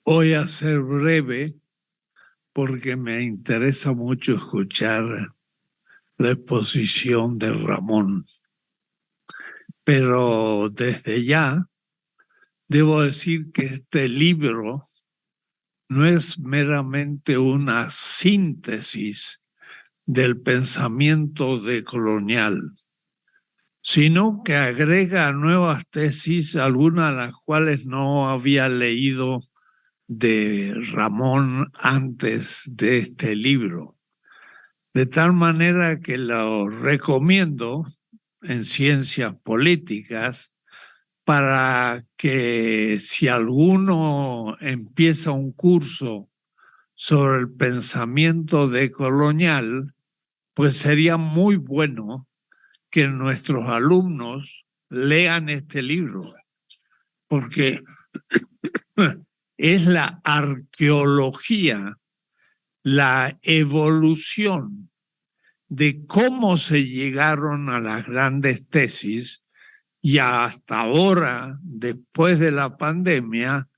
Voy a ser breve porque me interesa mucho escuchar la exposición de Ramón. Pero desde ya debo decir que este libro no es meramente una síntesis del pensamiento decolonial, sino que agrega nuevas tesis, algunas de las cuales no había leído de Ramón antes de este libro. De tal manera que lo recomiendo en ciencias políticas para que si alguno empieza un curso sobre el pensamiento decolonial, pues sería muy bueno que nuestros alumnos lean este libro, porque es la arqueología, la evolución de cómo se llegaron a las grandes tesis y hasta ahora, después de la pandemia,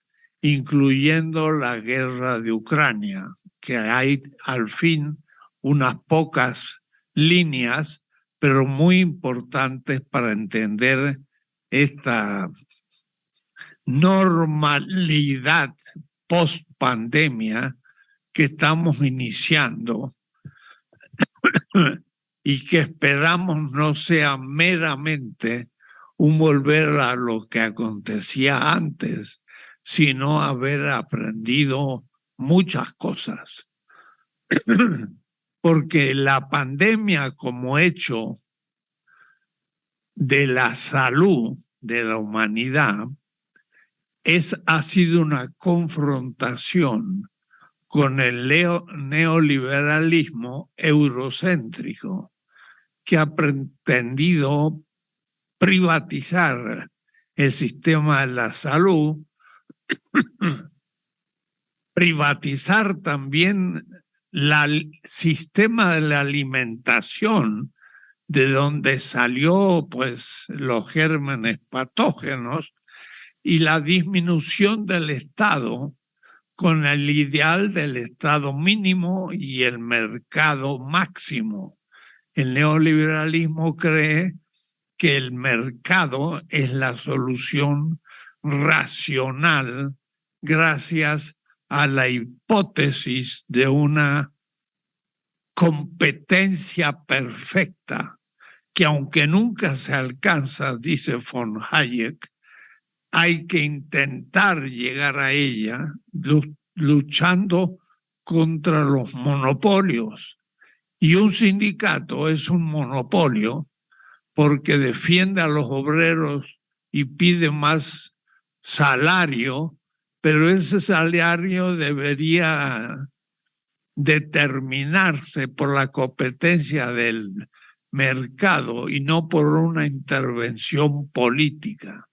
incluyendo la guerra de Ucrania, que hay al fin unas pocas líneas, pero muy importantes para entender esta normalidad post-pandemia que estamos iniciando y que esperamos no sea meramente un volver a lo que acontecía antes, sino haber aprendido muchas cosas. Porque la pandemia como hecho de la salud de la humanidad ha sido una confrontación con el neoliberalismo eurocéntrico, que ha pretendido privatizar el sistema de la salud, privatizar también el sistema de la alimentación, de donde salió pues los gérmenes patógenos, y la disminución del Estado con el ideal del Estado mínimo y el mercado máximo. El neoliberalismo cree que el mercado es la solución racional gracias a la hipótesis de una competencia perfecta, que aunque nunca se alcanza, dice von Hayek, hay que intentar llegar a ella luchando contra los monopolios. Y un sindicato es un monopolio porque defiende a los obreros y pide más salario, pero ese salario debería determinarse por la competencia del mercado y no por una intervención política.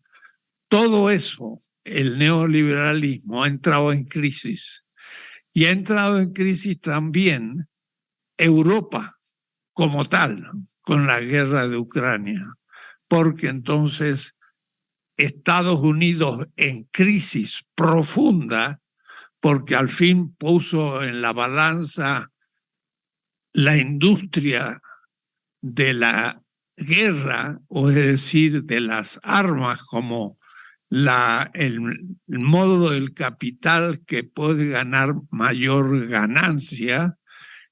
Todo eso, el neoliberalismo ha entrado en crisis, y ha entrado en crisis también Europa como tal, con la guerra de Ucrania, porque entonces Estados Unidos en crisis profunda, porque al fin puso en la balanza la industria de la guerra, o es decir, de las armas, como el modo del capital que puede ganar mayor ganancia,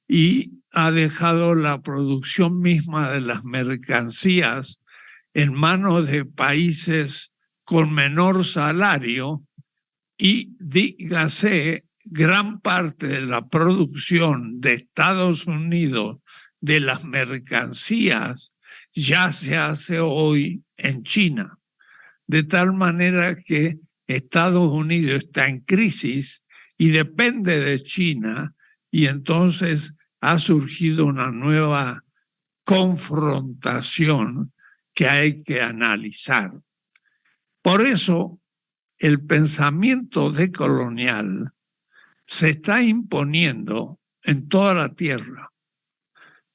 y ha dejado la producción misma de las mercancías en manos de países con menor salario, y dígase, gran parte de la producción de Estados Unidos de las mercancías ya se hace hoy en China. De tal manera que Estados Unidos está en crisis y depende de China, y entonces ha surgido una nueva confrontación que hay que analizar. Por eso, el pensamiento decolonial se está imponiendo en toda la Tierra,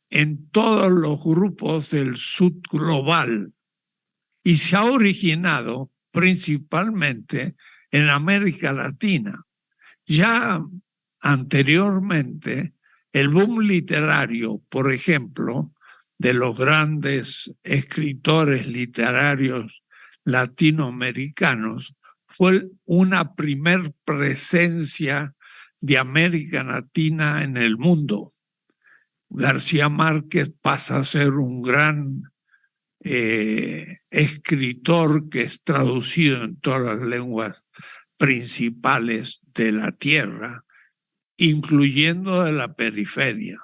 en todos los grupos del Sud global, y se ha originado principalmente en América Latina. Ya anteriormente, el boom literario, por ejemplo, de los grandes escritores literarios latinoamericanos, fue una primer presencia de América Latina en el mundo. García Márquez pasa a ser un gran escritor que es traducido en todas las lenguas principales de la tierra, incluyendo de la periferia.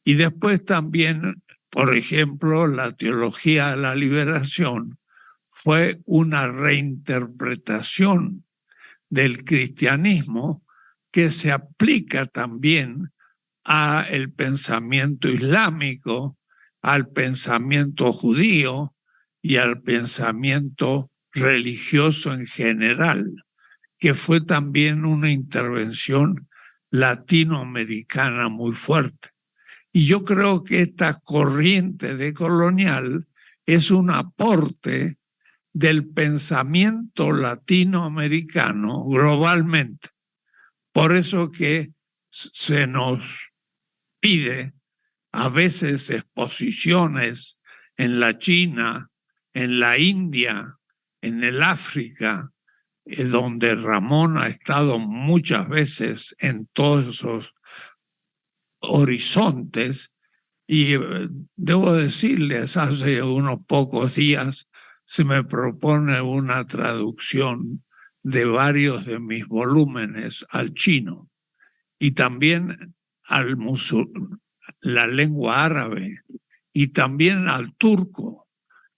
Y después también, por ejemplo, la teología de la liberación fue una reinterpretación del cristianismo que se aplica también al pensamiento islámico, al pensamiento judío y al pensamiento religioso en general, que fue también una intervención latinoamericana muy fuerte. Y yo creo que esta corriente decolonial es un aporte del pensamiento latinoamericano globalmente. Por eso que se nos pide a veces exposiciones en la China, en la India, en el África, donde Ramón ha estado muchas veces en todos esos horizontes. Y debo decirles, hace unos pocos días se me propone una traducción de varios de mis volúmenes al chino y también al la lengua árabe y también al turco.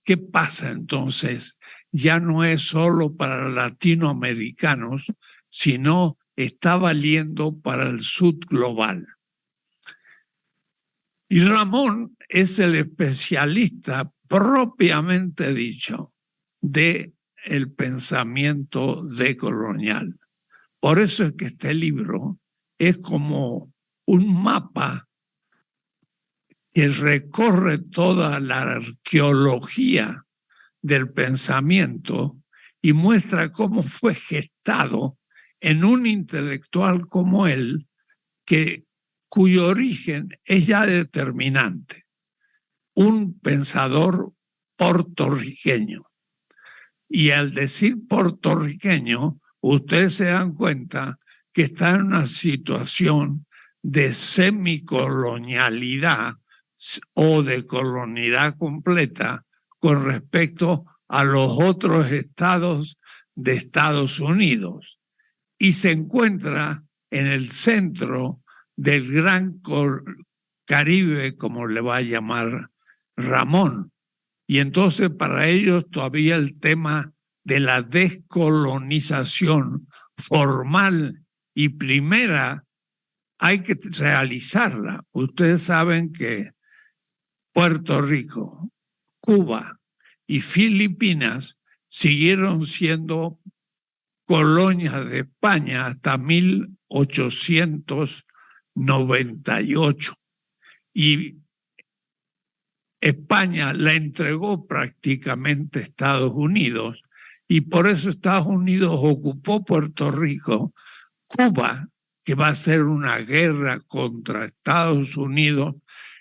¿Qué pasa entonces? Ya no es solo para latinoamericanos, sino está valiendo para el sud global. Y Ramón es el especialista propiamente dicho de el pensamiento decolonial. Por eso es que este libro es como un mapa que recorre toda la arqueología del pensamiento y muestra cómo fue gestado en un intelectual como él, cuyo origen es ya determinante, un pensador puertorriqueño. Y al decir puertorriqueño, ustedes se dan cuenta que está en una situación de semicolonialidad o de colonialidad completa con respecto a los otros estados de Estados Unidos. Y se encuentra en el centro del Gran Caribe, como le va a llamar Ramón. Y entonces para ellos todavía el tema de la descolonización formal y primera hay que realizarla. Ustedes saben que Puerto Rico, Cuba y Filipinas siguieron siendo colonias de España hasta 1898. Y España la entregó prácticamente a Estados Unidos y por eso Estados Unidos ocupó Puerto Rico. Cuba, que va a ser una guerra contra Estados Unidos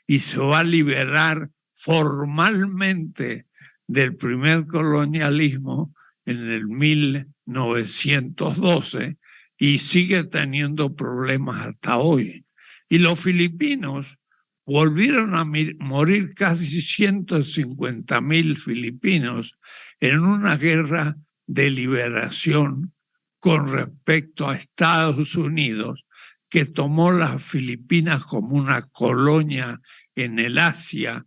y se va a liberar formalmente del primer colonialismo en el 1912 y sigue teniendo problemas hasta hoy. Y los filipinos volvieron a morir casi 150.000 filipinos en una guerra de liberación con respecto a Estados Unidos, que tomó las Filipinas como una colonia en el Asia,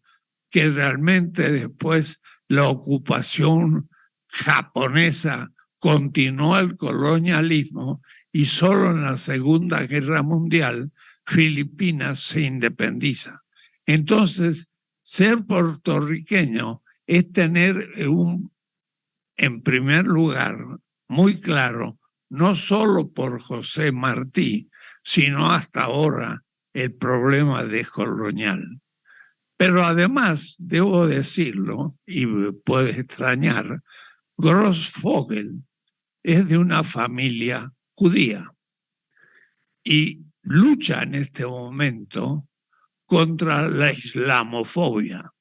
que realmente después la ocupación japonesa continuó el colonialismo y solo en la Segunda Guerra Mundial Filipinas se independiza. Entonces, ser puertorriqueño es tener en primer lugar, muy claro, no solo por José Martí, sino hasta ahora el problema descolonial. Pero además, debo decirlo, y puede extrañar, Grossfogel es de una familia judía. y lucha en este momento contra la islamofobia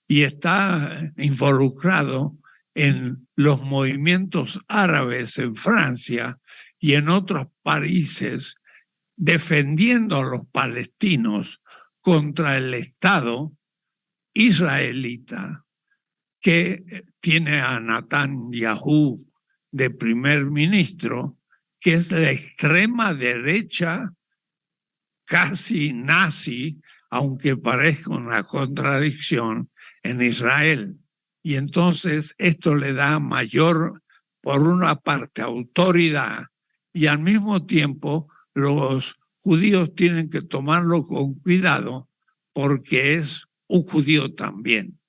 y está involucrado en los movimientos árabes en Francia y en otros países, defendiendo a los palestinos contra el Estado israelita, que tiene a Netanyahu de primer ministro, que es la extrema derecha casi nazi, aunque parezca una contradicción, en Israel. Y entonces esto le da mayor, por una parte, autoridad, y al mismo tiempo los judíos tienen que tomarlo con cuidado porque es un judío también,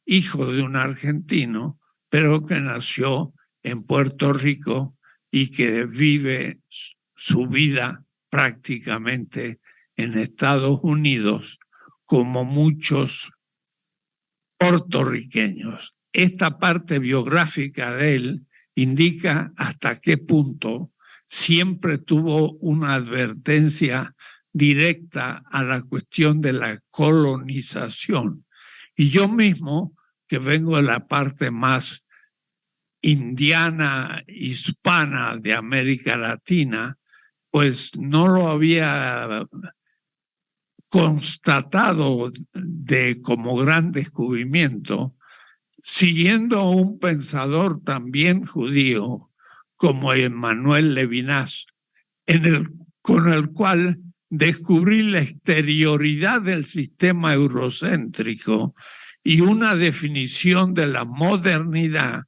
hijo de un argentino, pero que nació en Puerto Rico y que vive su vida prácticamente en Estados Unidos, como muchos puertorriqueños. Esta parte biográfica de él indica hasta qué punto siempre tuvo una advertencia directa a la cuestión de la colonización. Y yo mismo, que vengo de la parte más indiana, hispana de América Latina, pues no lo había constatado como gran descubrimiento, siguiendo a un pensador también judío como Emmanuel Levinas, con el cual descubrí la exterioridad del sistema eurocéntrico y una definición de la modernidad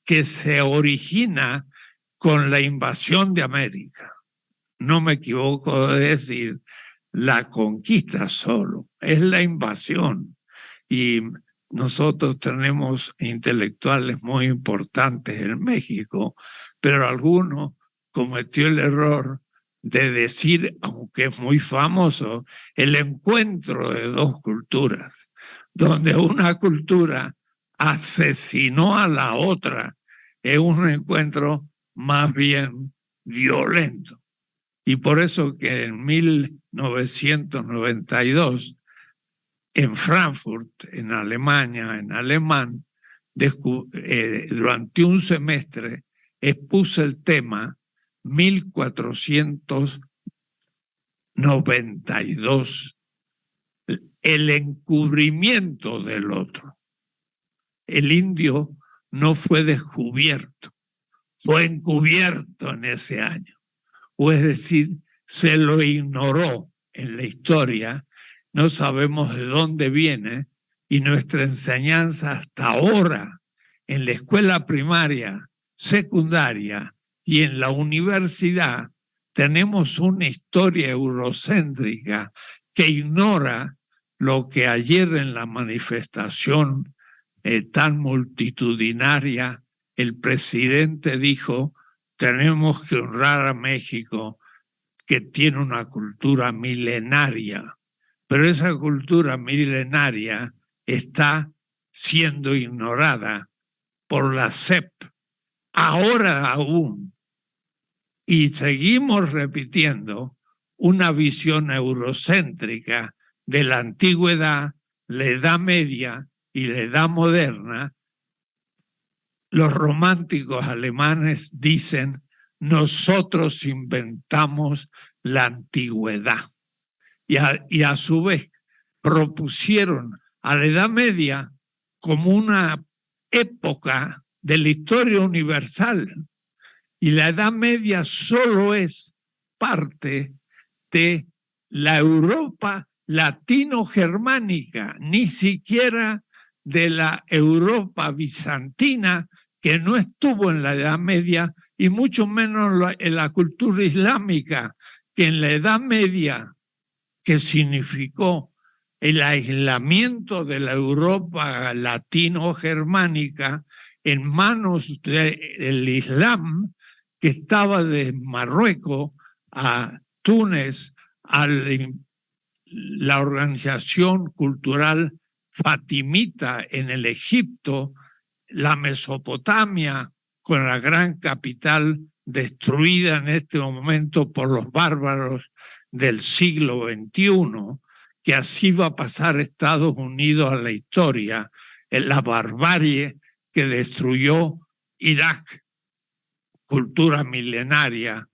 que se origina con la invasión de América. No me equivoco de decir la conquista solo, es la invasión. Y nosotros tenemos intelectuales muy importantes en México, pero alguno cometió el error de decir, aunque es muy famoso, el encuentro de dos culturas, donde una cultura asesinó a la otra. Es un encuentro más bien violento. Y por eso que en 1992, en Frankfurt, en Alemania, en alemán, durante un semestre expuse el tema 1492, el encubrimiento del otro. El indio no fue descubierto, fue encubierto en ese año. O es decir, se lo ignoró en la historia, no sabemos de dónde viene, y nuestra enseñanza hasta ahora en la escuela primaria, secundaria y en la universidad tenemos una historia eurocéntrica que ignora lo que ayer en la manifestación tan multitudinaria el presidente dijo: tenemos que honrar a México, que tiene una cultura milenaria, pero esa cultura milenaria está siendo ignorada por la SEP, ahora aún, y seguimos repitiendo una visión eurocéntrica de la antigüedad, la Edad Media y la Edad Moderna. Los románticos alemanes dicen: nosotros inventamos la antigüedad. Y a su vez propusieron a la Edad Media como una época de la historia universal. Y la Edad Media solo es parte de la Europa latino-germánica, ni siquiera de la Europa bizantina, que no estuvo en la Edad Media, y mucho menos en la cultura islámica, que en la Edad Media, que significó el aislamiento de la Europa latino-germánica en manos del Islam, que estaba de Marruecos a Túnez, a la organización cultural fatimita en el Egipto, la Mesopotamia, con la gran capital destruida en este momento por los bárbaros del siglo XXI, que así va a pasar Estados Unidos a la historia, en la barbarie que destruyó Irak, cultura milenaria,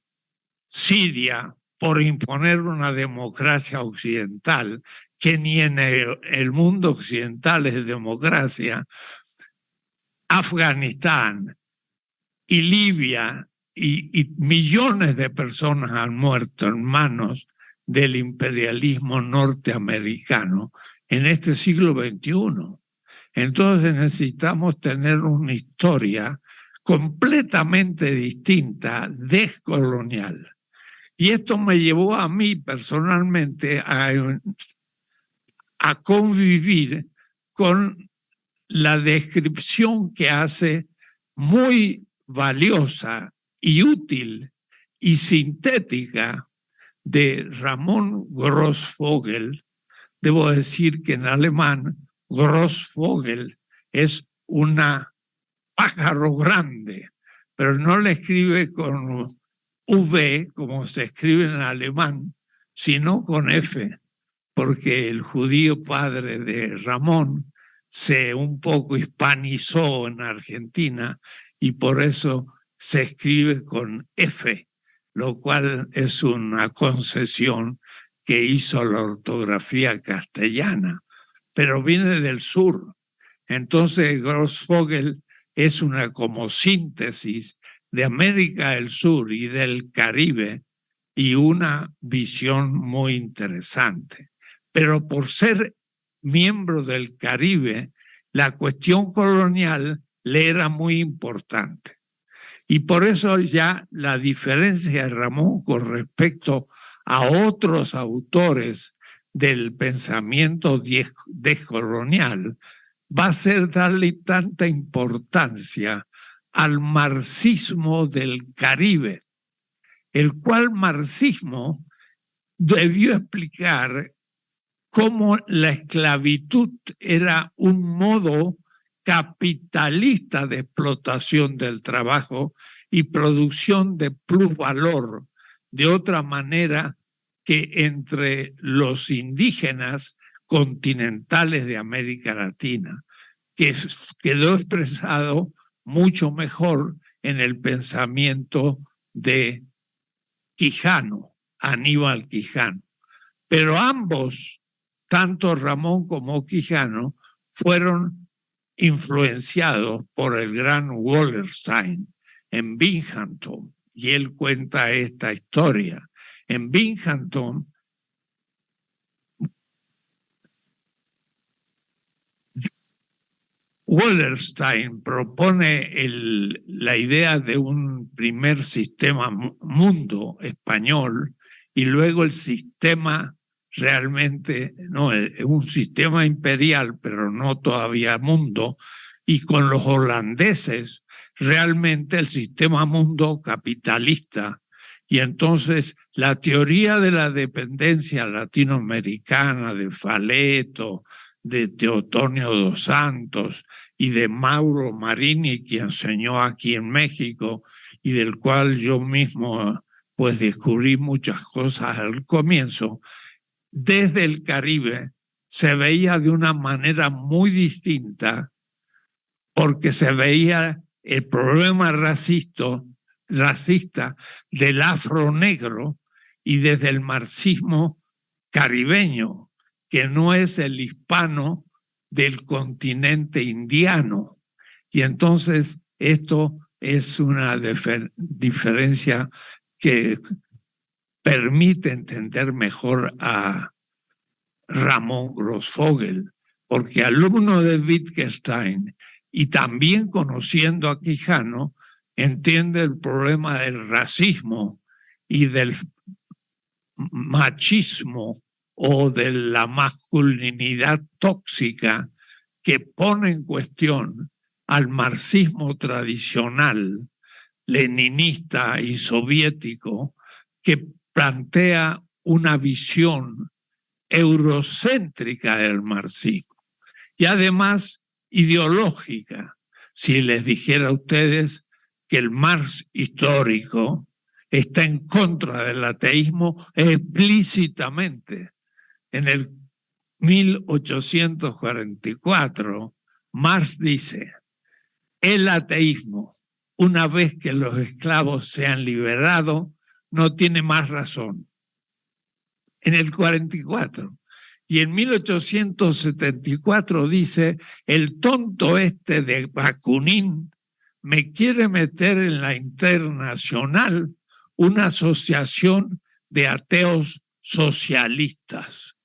Siria, por imponer una democracia occidental, que ni en el mundo occidental es democracia, Afganistán y Libia y millones de personas han muerto en manos del imperialismo norteamericano en este siglo XXI. Entonces necesitamos tener una historia completamente distinta, descolonial. Y esto me llevó a mí personalmente a convivir con la descripción que hace muy valiosa y útil y sintética de Ramón Grossvogel. Debo decir que en alemán Grossvogel es una pájaro grande, pero no le escribe con V como se escribe en alemán, sino con F, porque el judío padre de Ramón se un poco hispanizó en Argentina y por eso se escribe con F, lo cual es una concesión que hizo la ortografía castellana, pero viene del sur. Entonces Grossvogel es una como síntesis de América del Sur y del Caribe y una visión muy interesante. Pero por ser miembro del Caribe, la cuestión colonial le era muy importante. Y por eso ya la diferencia de Ramón con respecto a otros autores del pensamiento descolonial va a ser darle tanta importancia al marxismo del Caribe, el cual marxismo debió explicar cómo la esclavitud era un modo capitalista de explotación del trabajo y producción de plusvalor, de otra manera que entre los indígenas continentales de América Latina, que quedó expresado mucho mejor en el pensamiento de Quijano, Aníbal Quijano. Pero ambos, tanto Ramón como Quijano, fueron influenciados por el gran Wallerstein en Binghamton, y él cuenta esta historia. En Binghamton, Wallerstein propone la idea de un primer sistema mundo español y luego el sistema realmente, no, un sistema imperial, pero no todavía mundo, y con los holandeses realmente el sistema mundo capitalista. Y entonces la teoría de la dependencia latinoamericana de Faleto, de Teotonio dos Santos y de Mauro Marini, quien enseñó aquí en México y del cual yo mismo pues descubrí muchas cosas al comienzo, desde el Caribe se veía de una manera muy distinta porque se veía el problema racista del afro-negro y desde el marxismo caribeño, que no es el hispano del continente indiano. Y entonces esto es una diferencia que permite entender mejor a Ramón Grossvogel, porque alumno de Wittgenstein y también conociendo a Quijano, entiende el problema del racismo y del machismo o de la masculinidad tóxica que pone en cuestión al marxismo tradicional, leninista y soviético, que plantea una visión eurocéntrica del marxismo y además ideológica. Si les dijera a ustedes que el Marx histórico está en contra del ateísmo explícitamente. En el 1844, Marx dice, el ateísmo, una vez que los esclavos sean liberados, no tiene más razón. En el 44. Y en 1874 dice, el tonto este de Bakunin me quiere meter en la Internacional una asociación de ateos socialistas.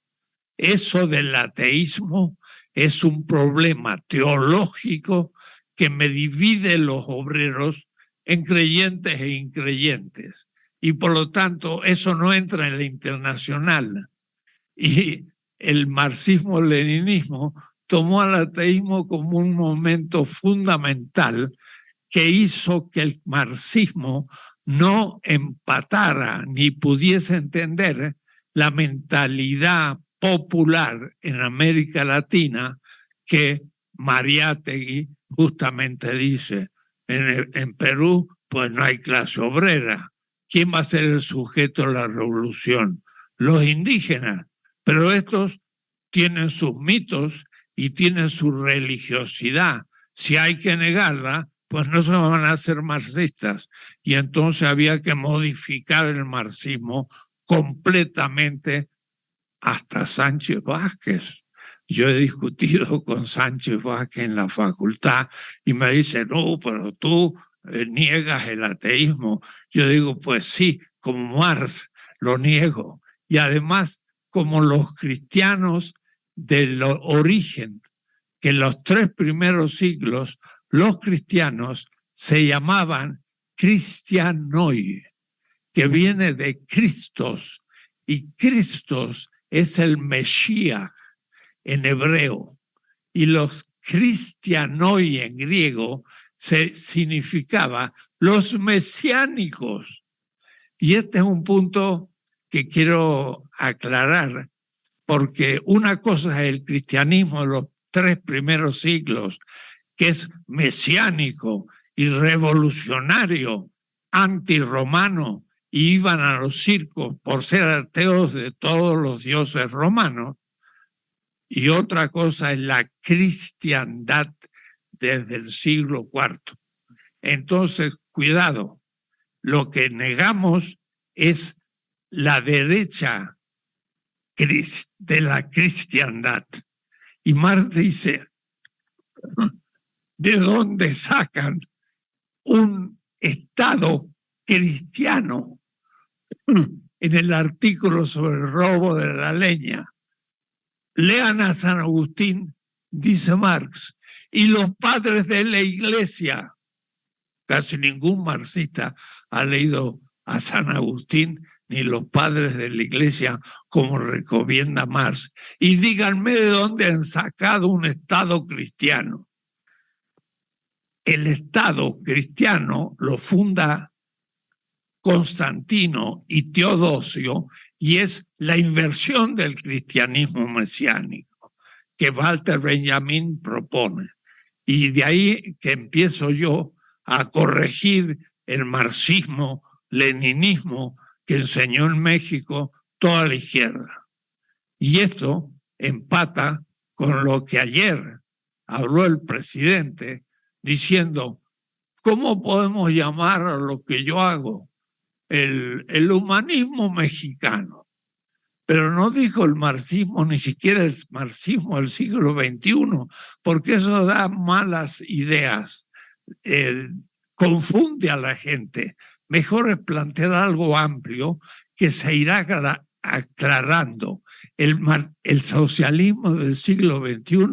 Eso del ateísmo es un problema teológico que me divide los obreros en creyentes e increyentes. Y por lo tanto, eso no entra en la Internacional. Y el marxismo-leninismo tomó al ateísmo como un momento fundamental que hizo que el marxismo no empatara ni pudiese entender la mentalidad popular en América Latina que Mariátegui justamente dice, en Perú pues no hay clase obrera. ¿Quién va a ser el sujeto de la revolución? Los indígenas, pero estos tienen sus mitos y tienen su religiosidad. Si hay que negarla, pues no se van a hacer marxistas. Y entonces había que modificar el marxismo completamente hasta Sánchez Vázquez. Yo he discutido con Sánchez Vázquez en la facultad y me dice, no, pero tú niegas el ateísmo. Yo digo, pues sí, como Marx lo niego. Y además, como los cristianos del origen, que en los 3 primeros siglos los cristianos se llamaban cristianoi, que viene de Cristos, y Cristos es el Mesías en hebreo, y los cristianoi en griego significaba los mesiánicos. Y este es un punto que quiero aclarar, porque una cosa es el cristianismo de los 3 primeros siglos, que es mesiánico y revolucionario, antirromano, y iban a los circos por ser ateos de todos los dioses romanos. Y otra cosa es la cristiandad desde el siglo IV. Entonces, cuidado, lo que negamos es la derecha de la cristiandad. Y Marx dice, ¿de dónde sacan un Estado cristiano? En el artículo sobre el robo de la leña. Lean a San Agustín, dice Marx, y los padres de la iglesia. Casi ningún marxista ha leído a San Agustín ni los padres de la iglesia como recomienda Marx. Y díganme de dónde han sacado un Estado cristiano. El Estado cristiano lo funda Constantino y Teodosio, y es la inversión del cristianismo mesiánico que Walter Benjamin propone. Y de ahí que empiezo yo a corregir el marxismo, leninismo que enseñó en México toda la izquierda. Y esto empata con lo que ayer habló el presidente diciendo, ¿cómo podemos llamar a lo que yo hago el humanismo mexicano? Pero no dijo el marxismo, ni siquiera el marxismo del siglo XXI, porque eso da malas ideas, confunde a la gente. Mejor es plantear algo amplio que se irá aclarando. El socialismo del siglo XXI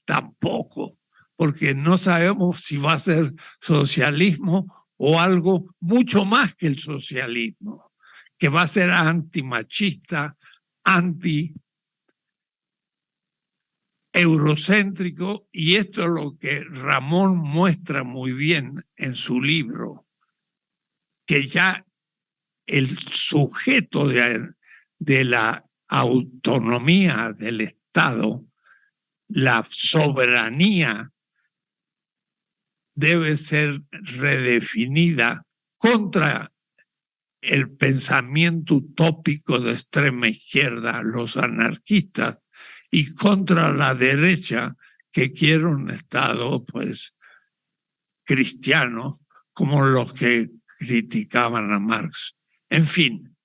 tampoco, porque no sabemos si va a ser socialismo o algo mucho más que el socialismo, que va a ser antimachista, anti-eurocéntrico, y esto es lo que Ramón muestra muy bien en su libro, que ya el sujeto de la autonomía del Estado, la soberanía, debe ser redefinida contra el pensamiento utópico de extrema izquierda, los anarquistas, y contra la derecha que quiere un Estado pues cristiano como los que criticaban a Marx. En fin,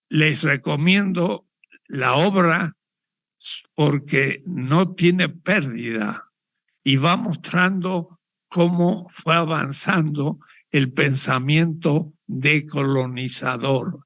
les recomiendo la obra porque no tiene pérdida y va mostrando cómo fue avanzando el pensamiento decolonizador.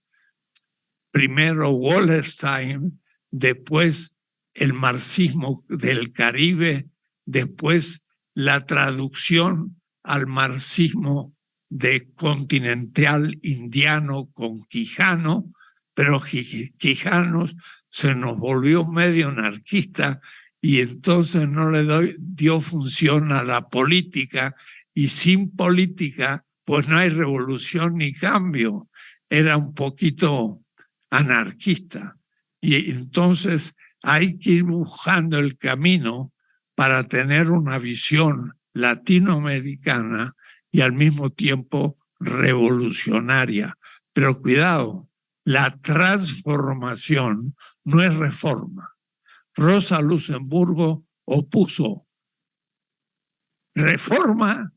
Primero Wallerstein, después el marxismo del Caribe, después la traducción al marxismo de continental indiano con Quijano, pero Quijano se nos volvió medio anarquista y entonces no le dio función a la política, y sin política pues no hay revolución ni cambio. Era un poquito anarquista. Y entonces hay que ir buscando el camino para tener una visión latinoamericana y al mismo tiempo revolucionaria. Pero cuidado, la transformación no es reforma. Rosa Luxemburgo opuso reforma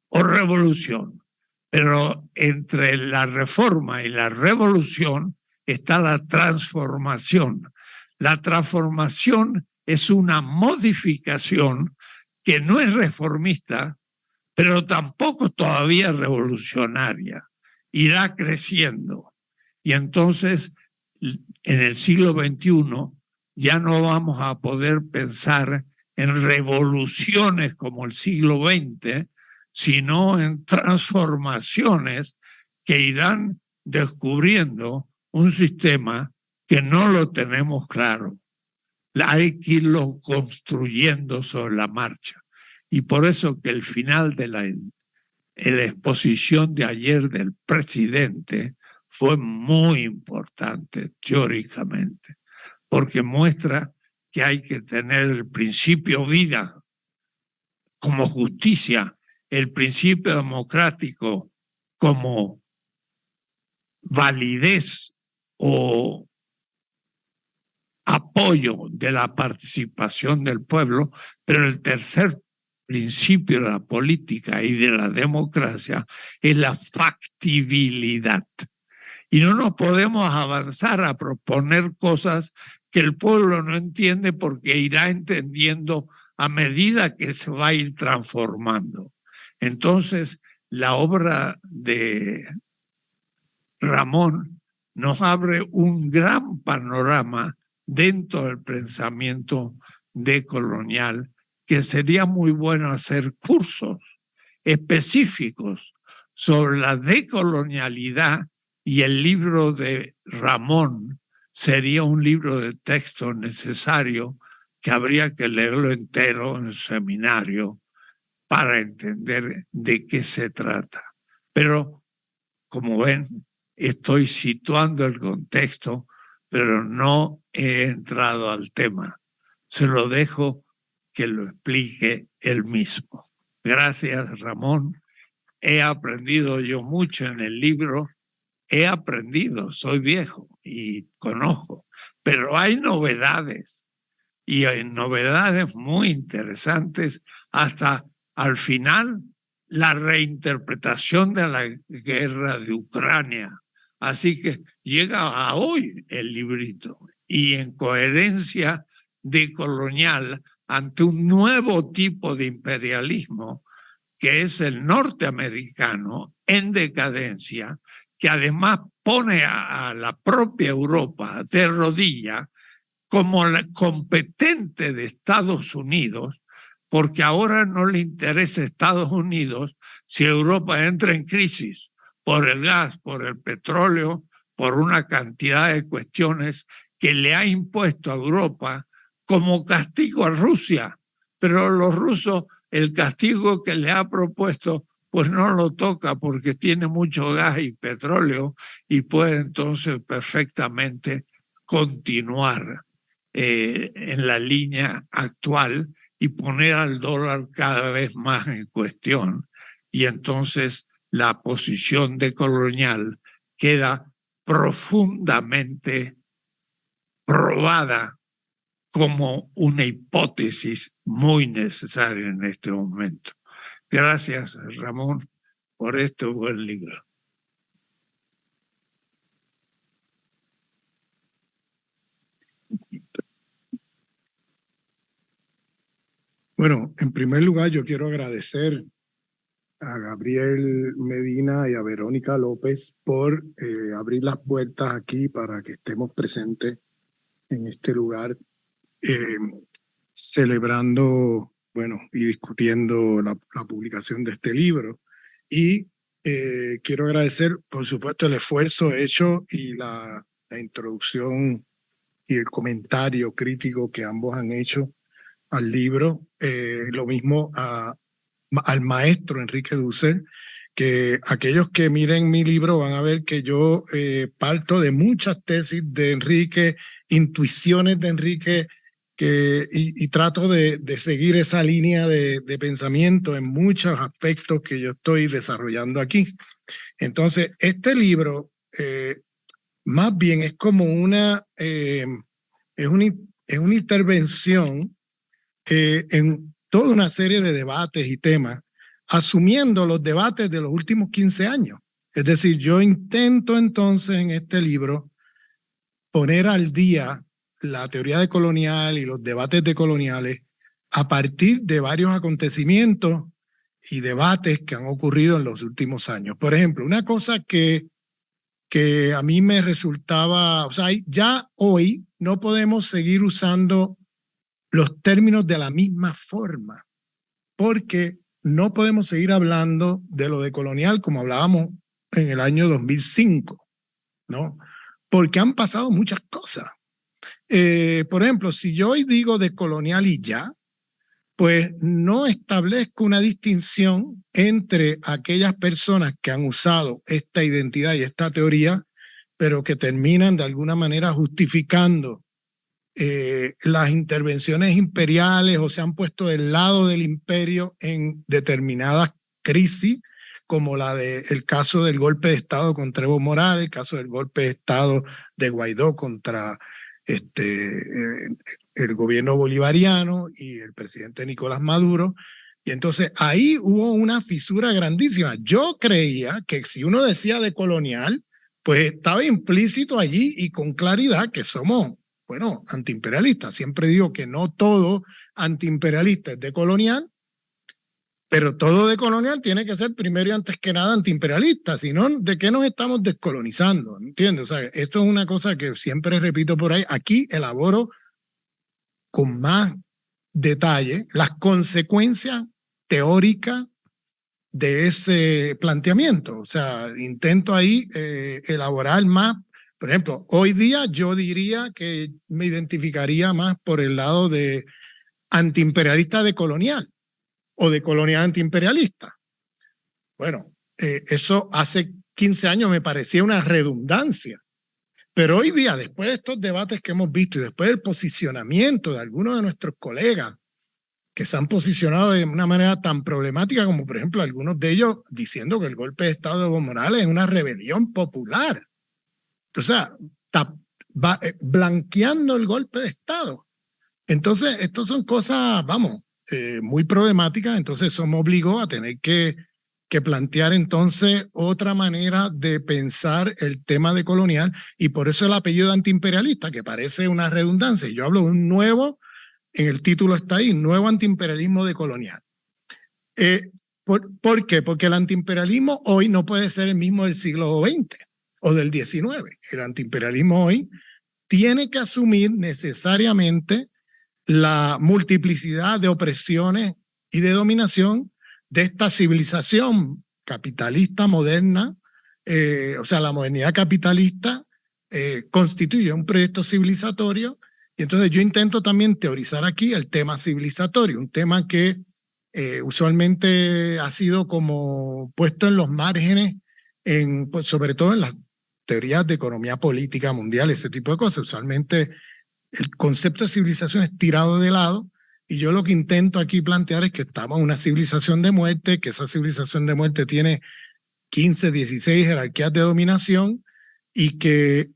o revolución, pero entre la reforma y la revolución está la transformación. La transformación es una modificación que no es reformista, pero tampoco todavía revolucionaria. Irá creciendo. Y entonces, en el siglo XXI, ya no vamos a poder pensar en revoluciones como el siglo XX, sino en transformaciones que irán descubriendo un sistema que no lo tenemos claro. Hay que irlo construyendo sobre la marcha. Y por eso que el final de la exposición de ayer del presidente fue muy importante teóricamente, porque muestra que hay que tener el principio vida como justicia, el principio democrático como validez o apoyo de la participación del pueblo, pero el tercer principio de la política y de la democracia es la factibilidad. Y no nos podemos avanzar a proponer cosas que el pueblo no entiende, porque irá entendiendo a medida que se va a ir transformando. Entonces, la obra de Ramón nos abre un gran panorama dentro del pensamiento decolonial, que sería muy bueno hacer cursos específicos sobre la decolonialidad, y el libro de Ramón sería un libro de texto necesario que habría que leerlo entero en el seminario para entender de qué se trata. Pero, como ven, estoy situando el contexto, pero no he entrado al tema. Se lo dejo que lo explique él mismo. Gracias, Ramón. He aprendido yo mucho en el libro. He aprendido, soy viejo y conozco, pero hay novedades, y hay novedades muy interesantes, hasta al final la reinterpretación de la guerra de Ucrania. Así que llega a hoy el librito, y en coherencia decolonial ante un nuevo tipo de imperialismo, que es el norteamericano en decadencia, que además pone a la propia Europa de rodilla como la competente de Estados Unidos, porque ahora no le interesa a Estados Unidos si Europa entra en crisis por el gas, por el petróleo, por una cantidad de cuestiones que le ha impuesto a Europa como castigo a Rusia. Pero los rusos, el castigo que le ha propuesto, pues no lo toca, porque tiene mucho gas y petróleo y puede entonces perfectamente continuar en la línea actual, y poner al dólar cada vez más en cuestión. Y entonces la posición decolonial queda profundamente probada como una hipótesis muy necesaria en este momento. Gracias, Ramón, por este buen libro. Bueno, en primer lugar, yo quiero agradecer a Gabriel Medina y a Verónica López por abrir las puertas aquí para que estemos presentes en este lugar, celebrando, bueno, y discutiendo la publicación de este libro. Y quiero agradecer, por supuesto, el esfuerzo hecho y la introducción y el comentario crítico que ambos han hecho al libro. Lo mismo al maestro Enrique Dussel, que aquellos que miren mi libro van a ver que yo parto de muchas tesis de Enrique, intuiciones de Enrique, y trato de seguir esa línea de pensamiento en muchos aspectos que yo estoy desarrollando aquí. Entonces, este libro más bien es como es una intervención en toda una serie de debates y temas, asumiendo los debates de los últimos 15 años. Es decir, yo intento entonces en este libro poner al día la teoría decolonial y los debates decoloniales a partir de varios acontecimientos y debates que han ocurrido en los últimos años. Por ejemplo, una cosa que a mí me resultaba, o sea, ya hoy no podemos seguir usando los términos de la misma forma, porque no podemos seguir hablando de lo decolonial como hablábamos en el año 2005, ¿no? Porque han pasado muchas cosas. Por ejemplo, si yo hoy digo decolonial y ya, pues no establezco una distinción entre aquellas personas que han usado esta identidad y esta teoría, pero que terminan de alguna manera justificando las intervenciones imperiales o se han puesto del lado del imperio en determinadas crisis, como el caso del golpe de Estado contra Evo Morales, el caso del golpe de Estado de Guaidó contra el gobierno bolivariano y el presidente Nicolás Maduro. Y entonces ahí hubo una fisura grandísima. Yo creía que si uno decía decolonial, pues estaba implícito allí y con claridad que somos, bueno, antiimperialistas. Siempre digo que no todo antiimperialista es decolonial, pero todo decolonial tiene que ser primero y antes que nada antiimperialista, si no, ¿de qué nos estamos descolonizando? ¿Entiendes? O sea, esto es una cosa que siempre repito por ahí. Aquí elaboro con más detalle las consecuencias teóricas de ese planteamiento. O sea, intento ahí elaborar más. Por ejemplo, hoy día yo diría que me identificaría más por el lado de antiimperialista decolonial o de colonial antiimperialista. Bueno, eso hace 15 años me parecía una redundancia. Pero hoy día, después de estos debates que hemos visto y después del posicionamiento de algunos de nuestros colegas que se han posicionado de una manera tan problemática como, por ejemplo, algunos de ellos diciendo que el golpe de Estado de Evo Morales es una rebelión popular. O sea, está blanqueando el golpe de Estado. Entonces, estas son cosas, vamos, muy problemáticas. Entonces, eso me obligó a tener que plantear entonces otra manera de pensar el tema decolonial y por eso el apellido antiimperialista, que parece una redundancia. Yo hablo de un nuevo, en el título está ahí, nuevo antiimperialismo decolonial. ¿Por qué? Porque el antiimperialismo hoy no puede ser el mismo del siglo XX o del XIX. El antiimperialismo hoy tiene que asumir necesariamente la multiplicidad de opresiones y de dominación de esta civilización capitalista moderna. O sea, la modernidad capitalista constituye un proyecto civilizatorio y entonces yo intento también teorizar aquí el tema civilizatorio, un tema que usualmente ha sido como puesto en los márgenes, pues, sobre todo en las teorías de economía política mundial, ese tipo de cosas. Usualmente el concepto de civilización es tirado de lado Y yo lo que intento aquí plantear es que estamos en una civilización de muerte, que esa civilización de muerte tiene 15, 16 jerarquías de dominación y que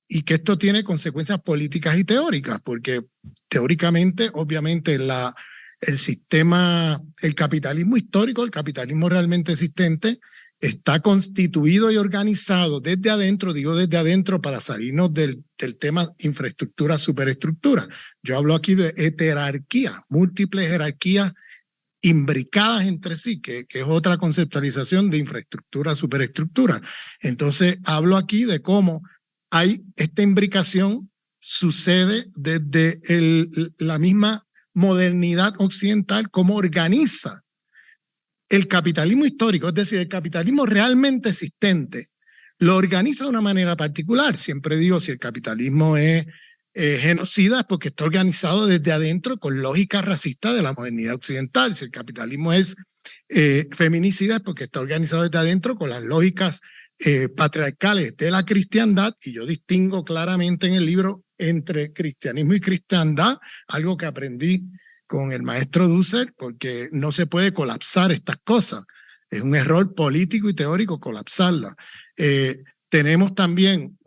esto tiene consecuencias políticas y teóricas, porque teóricamente, obviamente, el sistema, el capitalismo histórico, el capitalismo realmente existente, está constituido y organizado desde adentro, digo desde adentro para salirnos del tema infraestructura, superestructura. Yo hablo aquí de heterarquía, múltiples jerarquías imbricadas entre sí, que es otra conceptualización de infraestructura, superestructura. Entonces, hablo aquí de cómo hay esta imbricación, sucede desde la misma modernidad occidental, cómo organiza el capitalismo histórico, es decir, el capitalismo realmente existente, lo organiza de una manera particular. Siempre digo, si el capitalismo es genocida es porque está organizado desde adentro con lógica racista de la modernidad occidental. Si el capitalismo es feminicida es porque está organizado desde adentro con las lógicas patriarcales de la cristiandad, y yo distingo claramente en el libro entre cristianismo y cristiandad, algo que aprendí con el maestro Dussel, porque no se puede colapsar estas cosas. Es un error político y teórico colapsarlas. Tenemos también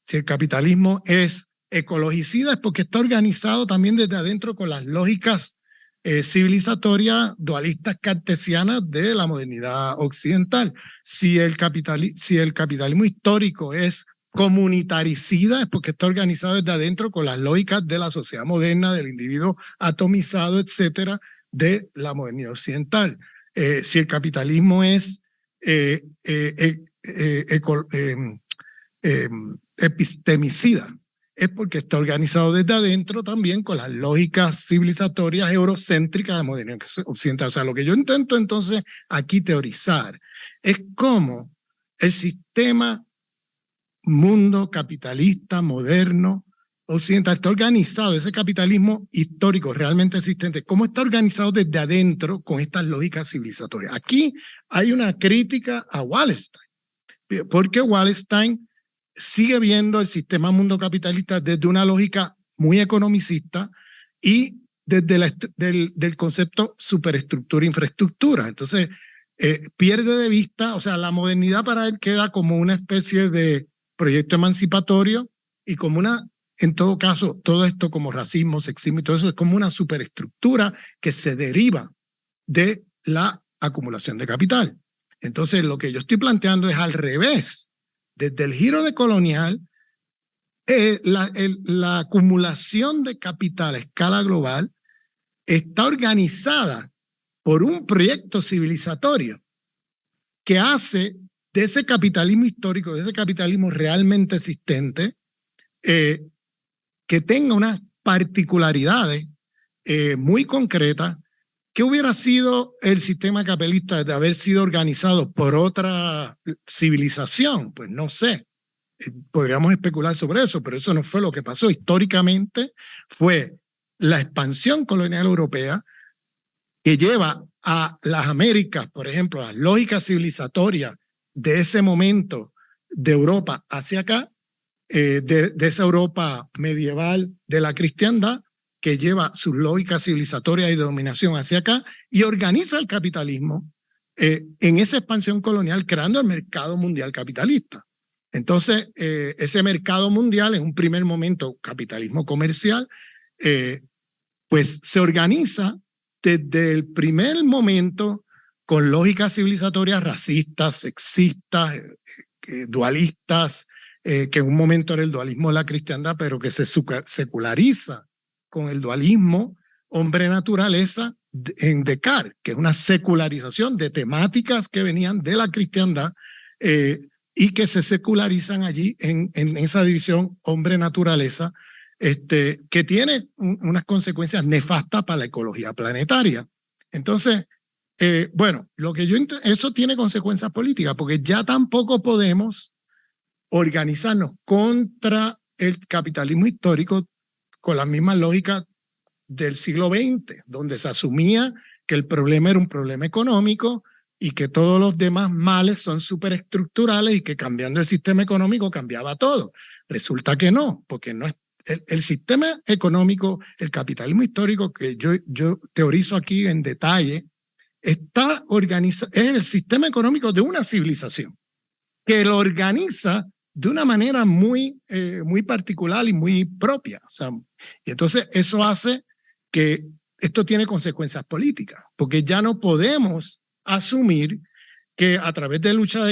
si el capitalismo es ecologicida es porque está organizado también desde adentro con las lógicas civilizatorias dualistas cartesianas de la modernidad occidental. Si el capitalismo histórico es comunitaricida es porque está organizado desde adentro con las lógicas de la sociedad moderna, del individuo atomizado, etcétera, de la modernidad occidental. Si el capitalismo es epistemicida, es porque está organizado desde adentro también con las lógicas civilizatorias eurocéntricas de la modernidad occidental. O sea, lo que yo intento entonces aquí teorizar es cómo el sistema mundo capitalista, moderno, occidental, está organizado, ese capitalismo histórico realmente existente, cómo está organizado desde adentro con estas lógicas civilizatorias. Aquí hay una crítica a Wallerstein, porque Wallerstein sigue viendo el sistema mundo capitalista desde una lógica muy economicista y desde del concepto superestructura-infraestructura. Entonces, pierde de vista, o sea, la modernidad para él queda como una especie de proyecto emancipatorio y como en todo caso, todo esto como racismo, sexismo y todo eso es como una superestructura que se deriva de la acumulación de capital. Entonces, lo que yo estoy planteando es al revés. Desde el giro de colonial, la acumulación de capital a escala global está organizada por un proyecto civilizatorio que hace de ese capitalismo histórico, de ese capitalismo realmente existente, que tenga unas particularidades muy concretas. ¿Qué hubiera sido el sistema capitalista de haber sido organizado por otra civilización? Pues no sé. Podríamos especular sobre eso, pero eso no fue lo que pasó. Históricamente fue la expansión colonial europea que lleva a las Américas, por ejemplo, las lógicas civilizatorias de ese momento de Europa hacia acá, de esa Europa medieval de la cristiandad, que lleva sus lógicas civilizatorias y de dominación hacia acá y organiza el capitalismo en esa expansión colonial, creando el mercado mundial capitalista. Entonces, ese mercado mundial, en un primer momento capitalismo comercial, pues se organiza desde el primer momento con lógicas civilizatorias racistas, sexistas, dualistas, que en un momento era el dualismo de la cristiandad, pero que se seculariza con el dualismo hombre-naturaleza en Descartes, que es una secularización de temáticas que venían de la cristiandad y que se secularizan allí en esa división hombre-naturaleza, que tiene unas consecuencias nefastas para la ecología planetaria. Entonces, bueno, eso tiene consecuencias políticas, porque ya tampoco podemos organizarnos contra el capitalismo histórico con la misma lógica del siglo XX, donde se asumía que el problema era un problema económico y que todos los demás males son superestructurales y que cambiando el sistema económico cambiaba todo. Resulta que no, porque no es el sistema económico, el capitalismo histórico que yo teorizo aquí en detalle, está organizado, es el sistema económico de una civilización que lo organiza de una manera muy particular y muy propia. O sea, y entonces eso hace que esto tiene consecuencias políticas, porque ya no podemos asumir que a través de lucha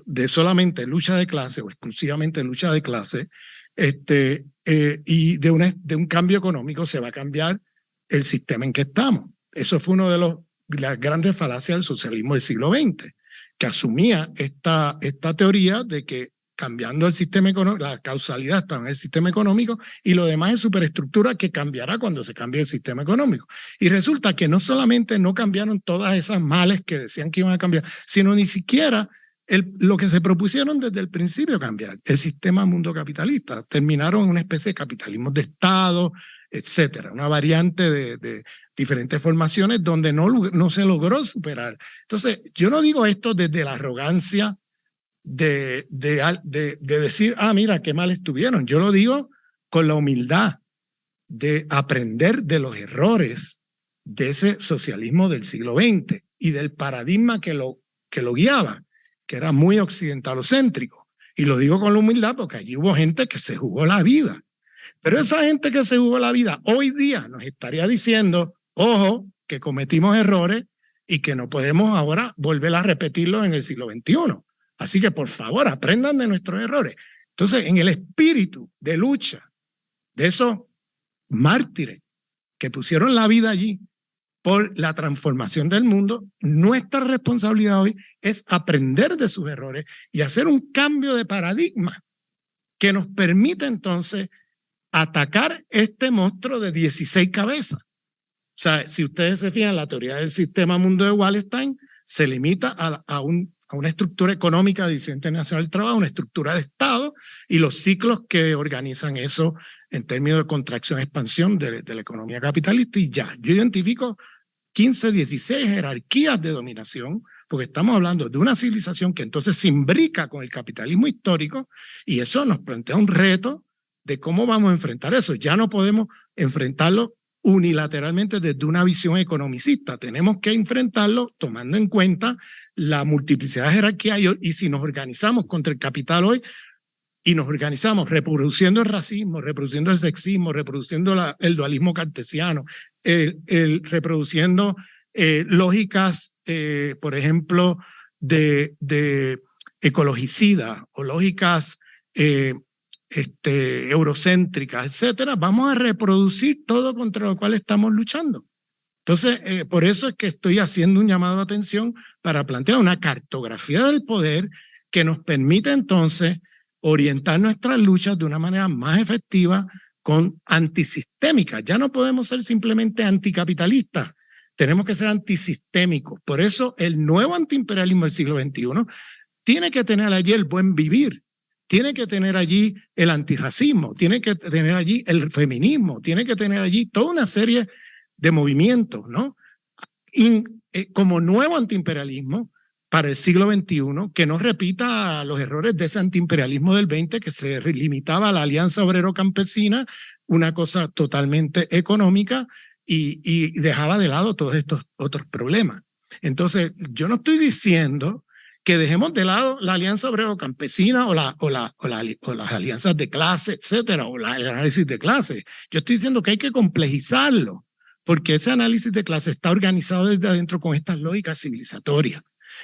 de solamente lucha de clase o exclusivamente lucha de clase y de un cambio económico se va a cambiar el sistema en que estamos. Eso fue uno de las grandes falacias del socialismo del siglo XX, que asumía esta teoría de que cambiando el sistema económico, la causalidad está en el sistema económico y lo demás es superestructura que cambiará cuando se cambie el sistema económico. Y resulta que no solamente no cambiaron todas esas males que decían que iban a cambiar, sino ni siquiera lo que se propusieron desde el principio cambiar, el sistema mundo capitalista. Terminaron en una especie de capitalismo de Estado, etcétera, una variante de diferentes formaciones donde no se logró superar. Entonces, yo no digo esto desde la arrogancia de decir, mira, qué mal estuvieron. Yo lo digo con la humildad de aprender de los errores de ese socialismo del siglo XX y del paradigma que lo guiaba, que era muy occidentalocéntrico. Y lo digo con la humildad porque allí hubo gente que se jugó la vida. Pero esa gente que se jugó la vida hoy día nos estaría diciendo, ojo, que cometimos errores y que no podemos ahora volver a repetirlos en el siglo XXI. Así que, por favor, aprendan de nuestros errores. Entonces, en el espíritu de lucha de esos mártires que pusieron la vida allí por la transformación del mundo, nuestra responsabilidad hoy es aprender de sus errores y hacer un cambio de paradigma que nos permita entonces atacar este monstruo de 16 cabezas. O sea, si ustedes se fijan, la teoría del sistema mundo de Wallenstein se limita a una estructura económica de División Internacional del Trabajo, una estructura de Estado y los ciclos que organizan eso en términos de contracción-expansión de la economía capitalista y ya. Yo identifico 15, 16 jerarquías de dominación, porque estamos hablando de una civilización que entonces se imbrica con el capitalismo histórico y eso nos plantea un reto de cómo vamos a enfrentar eso. Ya no podemos enfrentarlo unilateralmente desde una visión economicista. Tenemos que enfrentarlo tomando en cuenta la multiplicidad de jerarquías y si nos organizamos contra el capital hoy y nos organizamos reproduciendo el racismo, reproduciendo el sexismo, reproduciendo el dualismo cartesiano, reproduciendo lógicas, por ejemplo, de ecologicida o lógicas eurocéntricas, etcétera, vamos a reproducir todo contra lo cual estamos luchando. Entonces, por eso es que estoy haciendo un llamado de atención para plantear una cartografía del poder que nos permita entonces orientar nuestras luchas de una manera más efectiva con antisistémica. Ya no podemos ser simplemente anticapitalistas, tenemos que ser antisistémicos. Por eso el nuevo antiimperialismo del siglo XXI tiene que tener allí el buen vivir, tiene que tener allí el antirracismo, tiene que tener allí el feminismo, tiene que tener allí toda una serie de movimientos, ¿no? Como nuevo antiimperialismo para el siglo XXI, que no repita los errores de ese antiimperialismo del 20, que se limitaba a la alianza obrero-campesina, una cosa totalmente económica, y dejaba de lado todos estos otros problemas. Entonces, yo no estoy diciendo que dejemos de lado la alianza obrero-campesina o las alianzas de clase, etcétera, o el análisis de clase. Yo estoy diciendo que hay que complejizarlo, porque ese análisis de clase está organizado desde adentro con estas lógicas civilizatorias.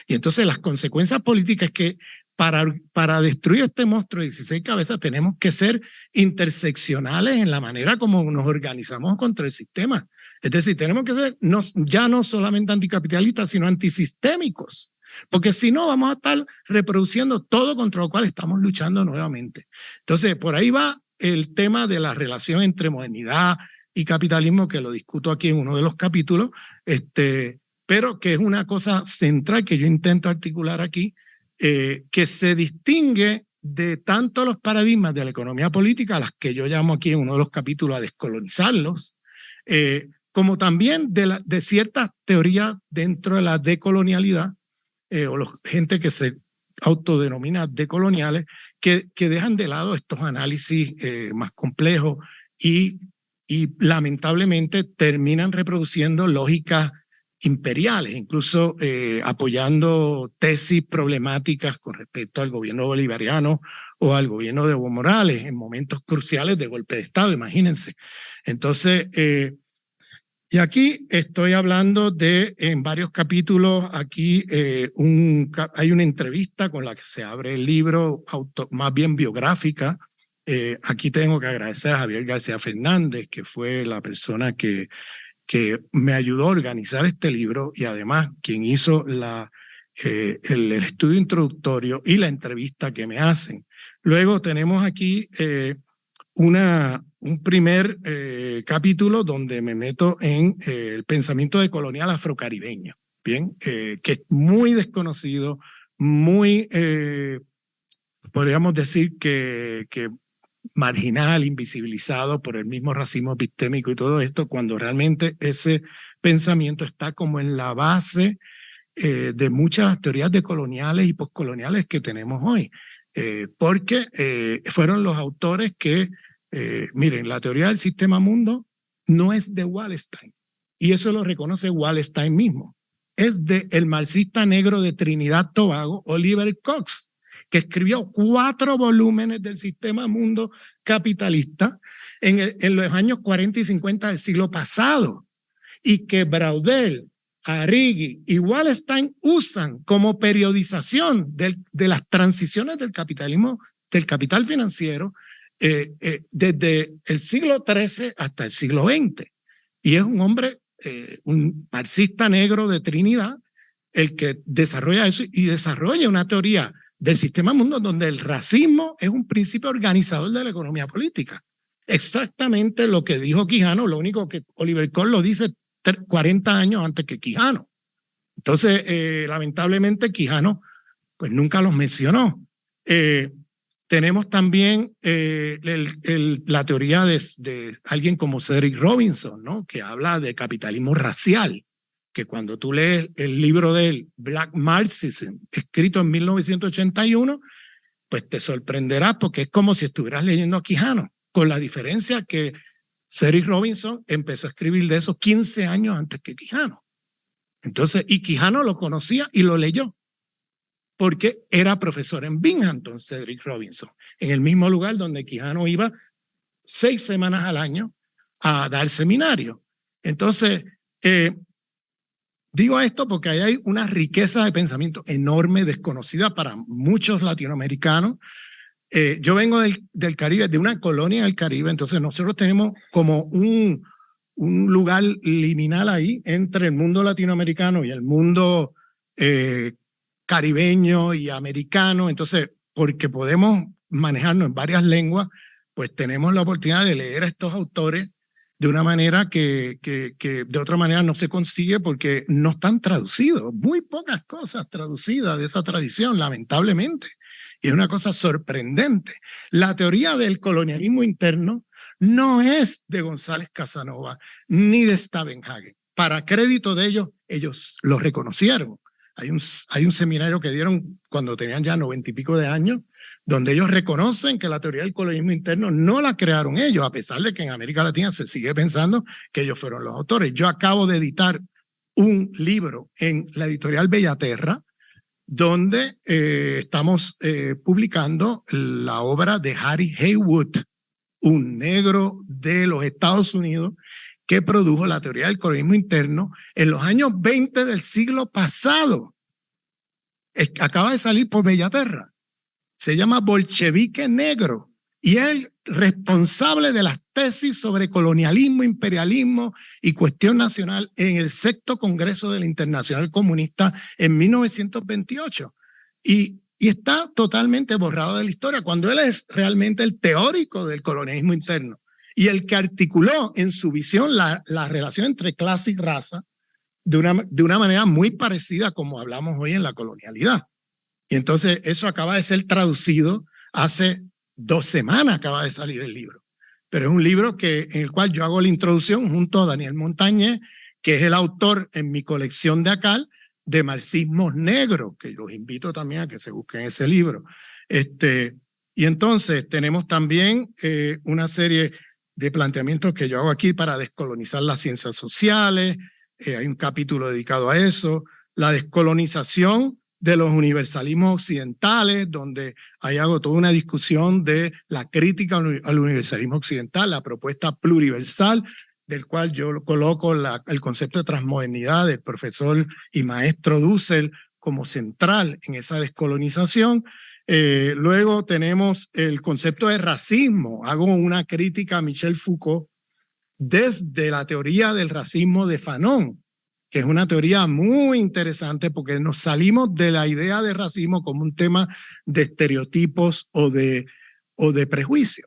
Y entonces las consecuencias políticas es que para destruir este monstruo de 16 cabezas tenemos que ser interseccionales en la manera como nos organizamos contra el sistema. Es decir, tenemos que ser ya no solamente anticapitalistas, sino antisistémicos. Porque si no, vamos a estar reproduciendo todo contra lo cual estamos luchando nuevamente. Entonces, por ahí va el tema de la relación entre modernidad y capitalismo, que lo discuto aquí en uno de los capítulos, pero que es una cosa central que yo intento articular aquí, que se distingue de tanto los paradigmas de la economía política, a las que yo llamo aquí en uno de los capítulos a descolonizarlos, como también de ciertas teorías dentro de la decolonialidad, o gente que se autodenomina decoloniales, que dejan de lado estos análisis más complejos y lamentablemente terminan reproduciendo lógicas imperiales, incluso apoyando tesis problemáticas con respecto al gobierno bolivariano o al gobierno de Evo Morales en momentos cruciales de golpe de Estado, imagínense. Entonces, y aquí estoy hablando en varios capítulos, aquí hay una entrevista con la que se abre el libro, más bien biográfica. Aquí tengo que agradecer a Javier García Fernández, que fue la persona que me ayudó a organizar este libro y además quien hizo el estudio introductorio y la entrevista que me hacen. Luego tenemos aquí un primer capítulo donde me meto en el pensamiento decolonial afrocaribeño, ¿bien? Que es muy desconocido, muy, podríamos decir que marginal, invisibilizado por el mismo racismo epistémico y todo esto, cuando realmente ese pensamiento está como en la base de muchas de las teorías decoloniales y postcoloniales que tenemos hoy, porque fueron los autores que, miren, la teoría del sistema mundo no es de Wallenstein, y eso lo reconoce Wallenstein mismo, es de el marxista negro de Trinidad Tobago, Oliver Cox, que escribió 4 volúmenes del sistema mundo capitalista en los años 40 y 50 del siglo pasado, y que Braudel, Arrighi y Wallenstein usan como periodización de las transiciones del capitalismo, del capital financiero, desde el siglo XIII hasta el siglo XX. Y es un hombre, un marxista negro de Trinidad, el que desarrolla eso y desarrolla una teoría del sistema mundo donde el racismo es un principio organizador de la economía política. Exactamente lo que dijo Quijano, lo único que Oliver Cox lo dice 40 años antes que Quijano. Entonces, lamentablemente, Quijano pues nunca los mencionó. Tenemos también la teoría de alguien como Cedric Robinson, ¿no? Que habla de capitalismo racial, que cuando tú lees el libro de él, Black Marxism, escrito en 1981, pues te sorprenderás porque es como si estuvieras leyendo a Quijano, con la diferencia que Cedric Robinson empezó a escribir de eso 15 años antes que Quijano. Entonces, y Quijano lo conocía y lo leyó, porque era profesor en Binghamton, Cedric Robinson, en el mismo lugar donde Quijano iba 6 semanas al año a dar seminario. Entonces, digo esto porque ahí hay una riqueza de pensamiento enorme, desconocida para muchos latinoamericanos. Yo vengo del Caribe, de una colonia del Caribe, entonces nosotros tenemos como un lugar liminal ahí entre el mundo latinoamericano y el mundo caribeño y americano. Entonces, porque podemos manejarnos en varias lenguas, pues tenemos la oportunidad de leer a estos autores de una manera que de otra manera no se consigue porque no están traducidos. Muy pocas cosas traducidas de esa tradición, lamentablemente. Y es una cosa sorprendente. La teoría del colonialismo interno no es de González Casanova ni de Stavenhagen. Para crédito de ellos lo reconocieron. Hay un seminario que dieron cuando tenían ya 90 y pico de años, donde ellos reconocen que la teoría del colonialismo interno no la crearon ellos, a pesar de que en América Latina se sigue pensando que ellos fueron los autores. Yo acabo de editar un libro en la editorial Bellaterra, donde estamos publicando la obra de Harry Haywood, un negro de los Estados Unidos que produjo la teoría del colonialismo interno en los años 20 del siglo pasado. Acaba de salir por Bellaterra. Se llama Bolchevique Negro y es el responsable de las tesis sobre colonialismo, imperialismo y cuestión nacional en el 6º Congreso de la Internacional Comunista en 1928. Y está totalmente borrado de la historia, cuando él es realmente el teórico del colonialismo interno y el que articuló en su visión la relación entre clase y raza de una manera muy parecida como hablamos hoy en la colonialidad. Y entonces eso acaba de ser traducido hace 2 semanas, acaba de salir el libro. Pero es un libro en el cual yo hago la introducción junto a Daniel Montañez, que es el autor en mi colección de ACAL de Marxismos Negros, que los invito también a que se busquen ese libro. Y entonces tenemos también una serie de planteamientos que yo hago aquí para descolonizar las ciencias sociales. Hay un capítulo dedicado a eso. La descolonización de los universalismos occidentales, donde ahí hago toda una discusión de la crítica al universalismo occidental, la propuesta pluriversal, del cual yo coloco el concepto de transmodernidad del profesor y maestro Dussel como central en esa descolonización. Luego tenemos el concepto de racismo. Hago una crítica a Michel Foucault desde la teoría del racismo de Fanon, que es una teoría muy interesante porque nos salimos de la idea de racismo como un tema de estereotipos o de prejuicio.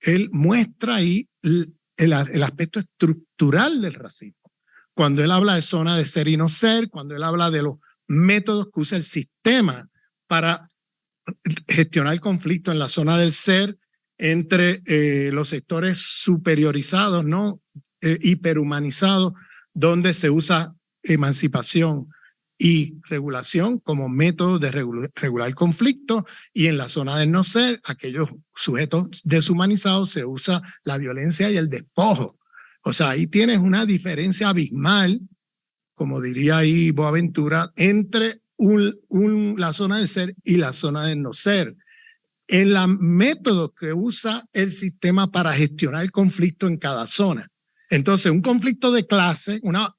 Él muestra ahí el aspecto estructural del racismo. Cuando él habla de zona de ser y no ser, cuando él habla de los métodos que usa el sistema para gestionar el conflicto en la zona del ser entre los sectores superiorizados, ¿no? Hiperhumanizados, donde se usa emancipación y regulación como método de regular el conflicto, y en la zona del no ser, aquellos sujetos deshumanizados, se usa la violencia y el despojo. O sea, ahí tienes una diferencia abismal, como diría ahí Boaventura, entre la zona del ser y la zona del no ser. En los métodos que usa el sistema para gestionar el conflicto en cada zona. Entonces, un conflicto de clase, una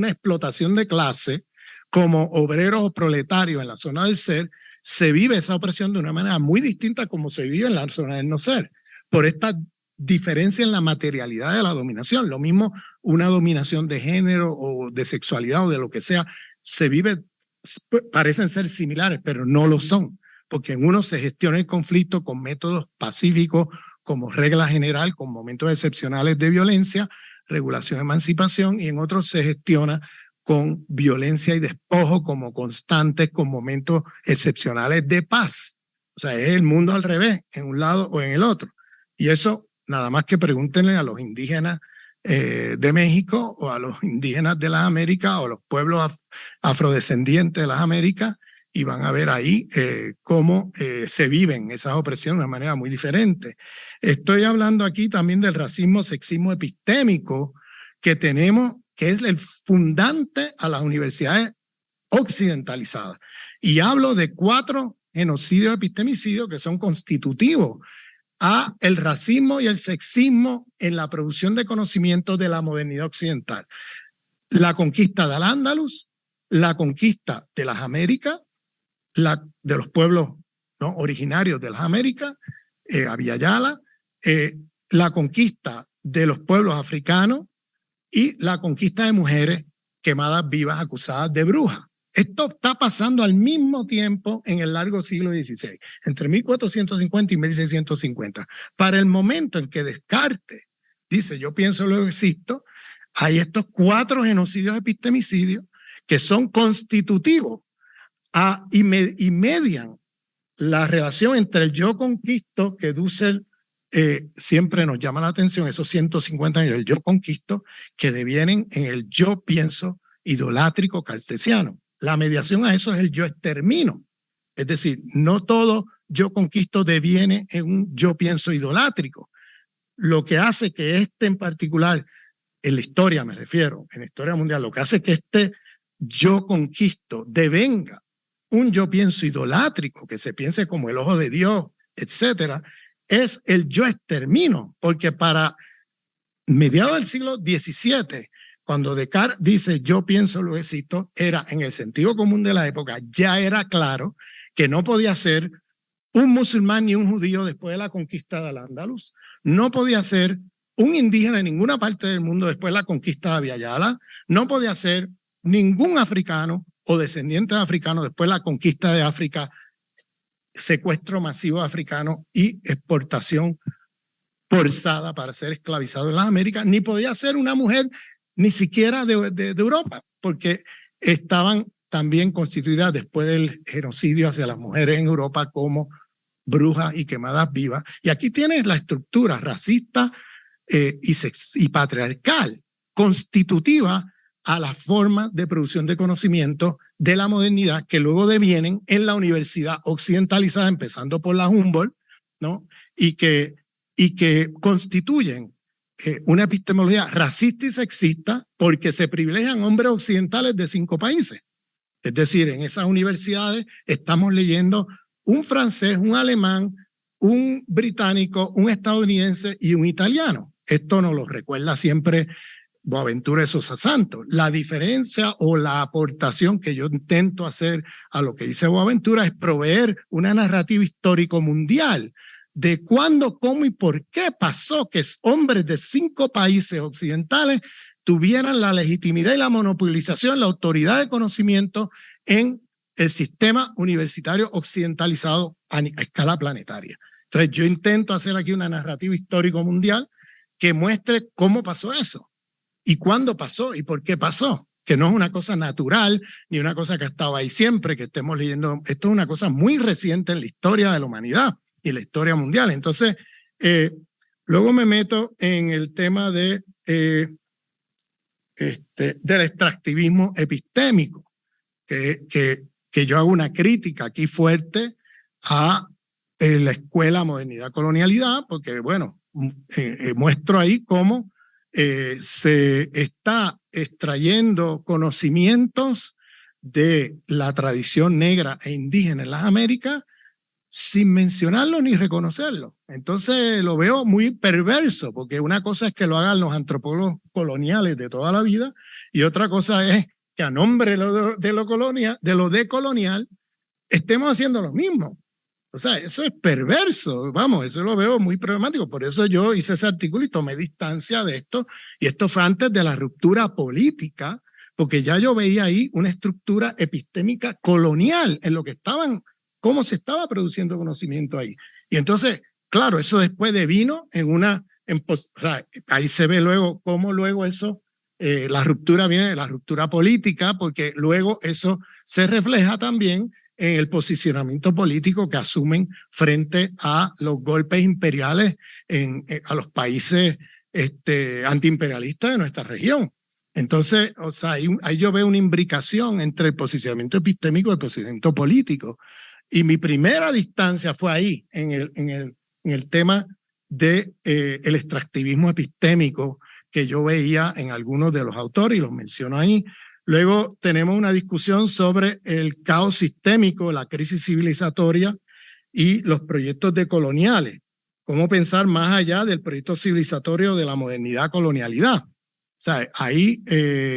explotación de clase, como obreros o proletarios en la zona del ser, se vive esa opresión de una manera muy distinta a como se vive en la zona del no ser, por esta diferencia en la materialidad de la dominación. Lo mismo una dominación de género o de sexualidad o de lo que sea, se vive, parecen ser similares, pero no lo son, porque en uno se gestiona el conflicto con métodos pacíficos como regla general, con momentos excepcionales de violencia, regulación, emancipación, y en otros se gestiona con violencia y despojo como constantes, con momentos excepcionales de paz. O sea, es el mundo al revés, en un lado o en el otro. Y eso, nada más que pregúntenle a los indígenas de México o a los indígenas de las Américas o a los pueblos afrodescendientes de las Américas, y van a ver ahí cómo se viven esas opresiones de una manera muy diferente. Estoy hablando aquí también del racismo, sexismo epistémico que tenemos, que es el fundante a las universidades occidentalizadas. Y hablo de 4 genocidios epistemicidios que son constitutivos a el racismo y el sexismo en la producción de conocimiento de la modernidad occidental. La conquista de Al-Ándalus, la conquista de las Américas, de los pueblos, ¿no?, originarios de las Américas, Abya Yala, la conquista de los pueblos africanos y la conquista de mujeres quemadas vivas acusadas de brujas. Esto está pasando al mismo tiempo en el largo siglo XVI, entre 1450 y 1650. Para el momento en que Descartes dice yo pienso, luego existo, hay estos 4 genocidios epistemicidios que son constitutivos y median la relación entre el yo conquisto, que Dussel siempre nos llama la atención, esos 150 años del yo conquisto, que devienen en el yo pienso idolátrico cartesiano. La mediación a eso es el yo extermino. Es decir, no todo yo conquisto deviene en un yo pienso idolátrico. Lo que hace que este en particular, en la historia me refiero, en la historia mundial, lo que hace que este yo conquisto devenga un yo pienso idolátrico, que se piense como el ojo de Dios, etcétera, es el yo extermino, porque para mediados del siglo XVII, cuando Descartes dice yo pienso, luego existo, era en el sentido común de la época, ya era claro que no podía ser un musulmán ni un judío después de la conquista de Al-Ándalus, no podía ser un indígena en ninguna parte del mundo después de la conquista de Abya Yala, no podía ser ningún africano o descendiente de africanos después de la conquista de África, secuestro masivo de africanos y exportación forzada para ser esclavizado en las Américas, ni podía ser una mujer ni siquiera de Europa, porque estaban también constituidas después del genocidio hacia las mujeres en Europa como brujas y quemadas vivas. Y aquí tienes la estructura racista y patriarcal, constitutiva a la forma de producción de conocimiento de la modernidad que luego devienen en la universidad occidentalizada, empezando por la Humboldt, ¿no? Y que constituyen una epistemología racista y sexista porque se privilegian hombres occidentales de 5 países. Es decir, en esas universidades estamos leyendo un francés, un alemán, un británico, un estadounidense y un italiano. Esto nos lo recuerda siempre Boaventura de Sosa Santos. La diferencia o la aportación que yo intento hacer a lo que dice Boaventura es proveer una narrativa histórico mundial de cuándo, cómo y por qué pasó que hombres de 5 países occidentales tuvieran la legitimidad y la monopolización, la autoridad de conocimiento en el sistema universitario occidentalizado a escala planetaria. Entonces yo intento hacer aquí una narrativa histórico mundial que muestre cómo pasó eso y cuándo pasó y por qué pasó, que no es una cosa natural ni una cosa que ha estado ahí siempre, que estemos leyendo. Esto es una cosa muy reciente en la historia de la humanidad y la historia mundial. Entonces, luego me meto en el tema del extractivismo epistémico, que yo hago una crítica aquí fuerte a la escuela modernidad-colonialidad, porque, bueno, muestro ahí cómo se está extrayendo conocimientos de la tradición negra e indígena en las Américas sin mencionarlo ni reconocerlo. Entonces lo veo muy perverso, porque una cosa es que lo hagan los antropólogos coloniales de toda la vida y otra cosa es que a nombre de lo decolonial estemos haciendo lo mismo. O sea, eso es perverso, vamos, eso lo veo muy problemático. Por eso yo hice ese artículo y tomé distancia de esto. Y esto fue antes de la ruptura política, porque ya yo veía ahí una estructura epistémica colonial en lo que cómo se estaba produciendo conocimiento ahí. Y entonces, claro, eso después devino o sea, ahí se ve luego cómo luego eso, la ruptura viene de la ruptura política, porque luego eso se refleja también en el posicionamiento político que asumen frente a los golpes imperiales a los países antiimperialistas de nuestra región. Entonces, o sea, ahí yo veo una imbricación entre el posicionamiento epistémico y el posicionamiento político. Y mi primera distancia fue ahí, en el tema del el extractivismo epistémico que yo veía en algunos de los autores, y los menciono ahí. Luego tenemos una discusión sobre el caos sistémico, la crisis civilizatoria y los proyectos decoloniales. Cómo pensar más allá del proyecto civilizatorio de la modernidad-colonialidad. O sea, ahí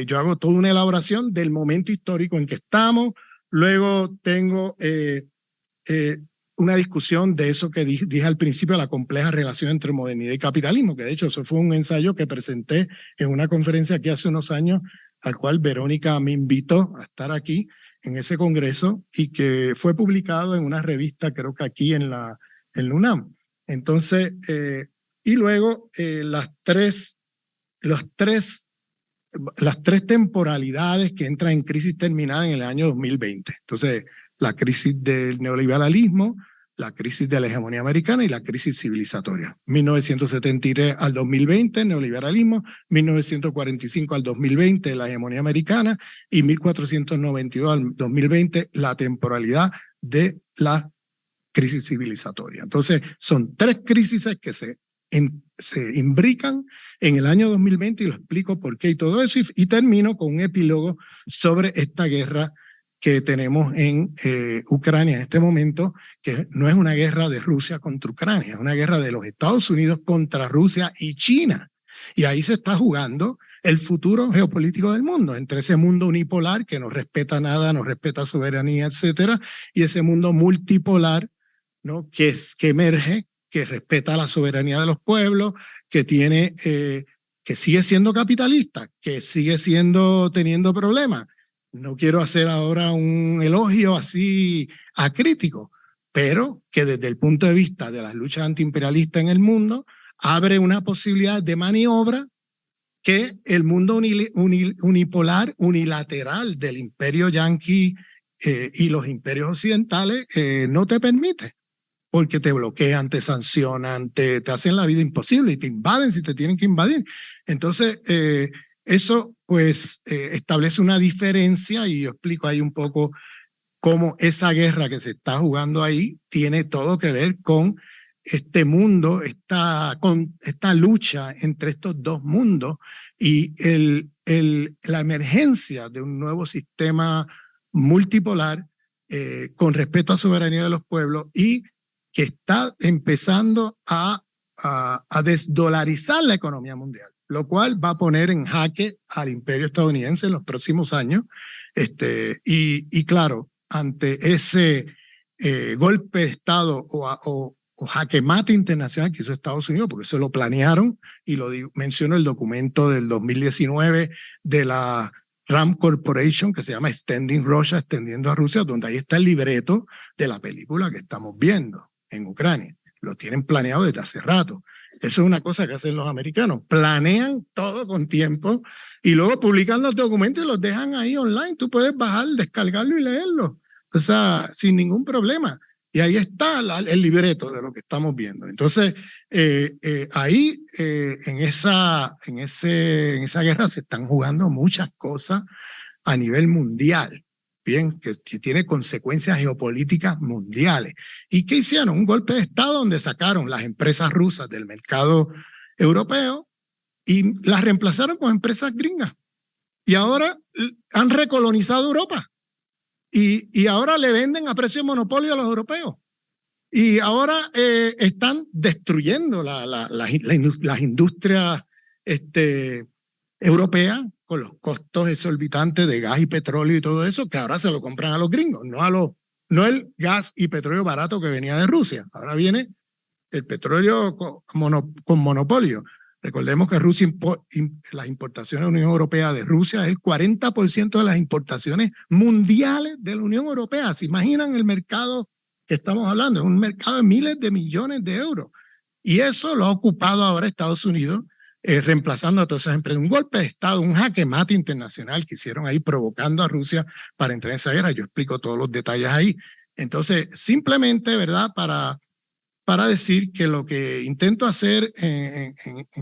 yo hago toda una elaboración del momento histórico en que estamos. Luego tengo una discusión de eso que dije al principio, la compleja relación entre modernidad y capitalismo, que de hecho eso fue un ensayo que presenté en una conferencia aquí hace unos años, al cual Verónica me invitó a estar aquí en ese congreso y que fue publicado en una revista, creo que aquí en la UNAM. Entonces, y luego las tres temporalidades que entran en crisis terminada en el año 2020. Entonces, la crisis del neoliberalismo, la crisis de la hegemonía americana y la crisis civilizatoria. 1973 al 2020, neoliberalismo, 1945 al 2020, la hegemonía americana, y 1492 al 2020, la temporalidad de la crisis civilizatoria. Entonces, son 3 crisis que se imbrican en el año 2020 y lo explico por qué y todo eso, y termino con un epílogo sobre esta guerra que tenemos en Ucrania en este momento, que no es una guerra de Rusia contra Ucrania, es una guerra de los Estados Unidos contra Rusia y China. Y ahí se está jugando el futuro geopolítico del mundo, entre ese mundo unipolar que no respeta nada, no respeta soberanía, etcétera, y ese mundo multipolar, ¿no? que emerge, que respeta la soberanía de los pueblos, que sigue siendo capitalista, que sigue teniendo problemas. No quiero hacer ahora un elogio así acrítico, pero que desde el punto de vista de las luchas antiimperialistas en el mundo, abre una posibilidad de maniobra que el mundo unipolar, unilateral del imperio yanqui y los imperios occidentales no te permite, porque te bloquean, te sancionan, te hacen la vida imposible y te invaden si te tienen que invadir. Entonces, eso pues establece una diferencia y yo explico ahí un poco cómo esa guerra que se está jugando ahí tiene todo que ver con este mundo, esta lucha entre estos dos mundos y la emergencia de un nuevo sistema multipolar con respeto a soberanía de los pueblos y que está empezando a desdolarizar la economía mundial, lo cual va a poner en jaque al imperio estadounidense en los próximos años. Y claro, ante ese golpe de Estado o jaque mate internacional que hizo Estados Unidos, porque eso lo planearon, y lo menciono el documento del 2019 de la Ram Corporation, que se llama Extending Russia, extendiendo a Rusia, donde ahí está el libreto de la película que estamos viendo en Ucrania. Lo tienen planeado desde hace rato. Eso es una cosa que hacen los americanos. Planean todo con tiempo y luego publican los documentos y los dejan ahí online. Tú puedes bajar, descargarlo y leerlo. O sea, sin ningún problema. Y ahí está el libreto de lo que estamos viendo. Entonces, ahí en esa guerra se están jugando muchas cosas a nivel mundial. Bien, que tiene consecuencias geopolíticas mundiales. ¿Y qué hicieron? Un golpe de Estado donde sacaron las empresas rusas del mercado europeo y las reemplazaron con empresas gringas. Y ahora han recolonizado Europa. Y ahora le venden a precio de monopolio a los europeos. Y ahora están destruyendo las industrias europeas con los costos exorbitantes de gas y petróleo y todo eso, que ahora se lo compran a los gringos, no el gas y petróleo barato que venía de Rusia. Ahora viene el petróleo con monopolio. Recordemos que Rusia las importaciones de la Unión Europea de Rusia es el 40% de las importaciones mundiales de la Unión Europea. ¿Se imaginan el mercado que estamos hablando? Es un mercado de miles de millones de euros. Y eso lo ha ocupado ahora Estados Unidos, reemplazando a todas esas empresas. Un golpe de Estado, un jaque mate internacional que hicieron ahí provocando a Rusia para entrar en esa guerra. Yo explico todos los detalles ahí. Entonces, simplemente, ¿verdad?, para decir que lo que intento hacer en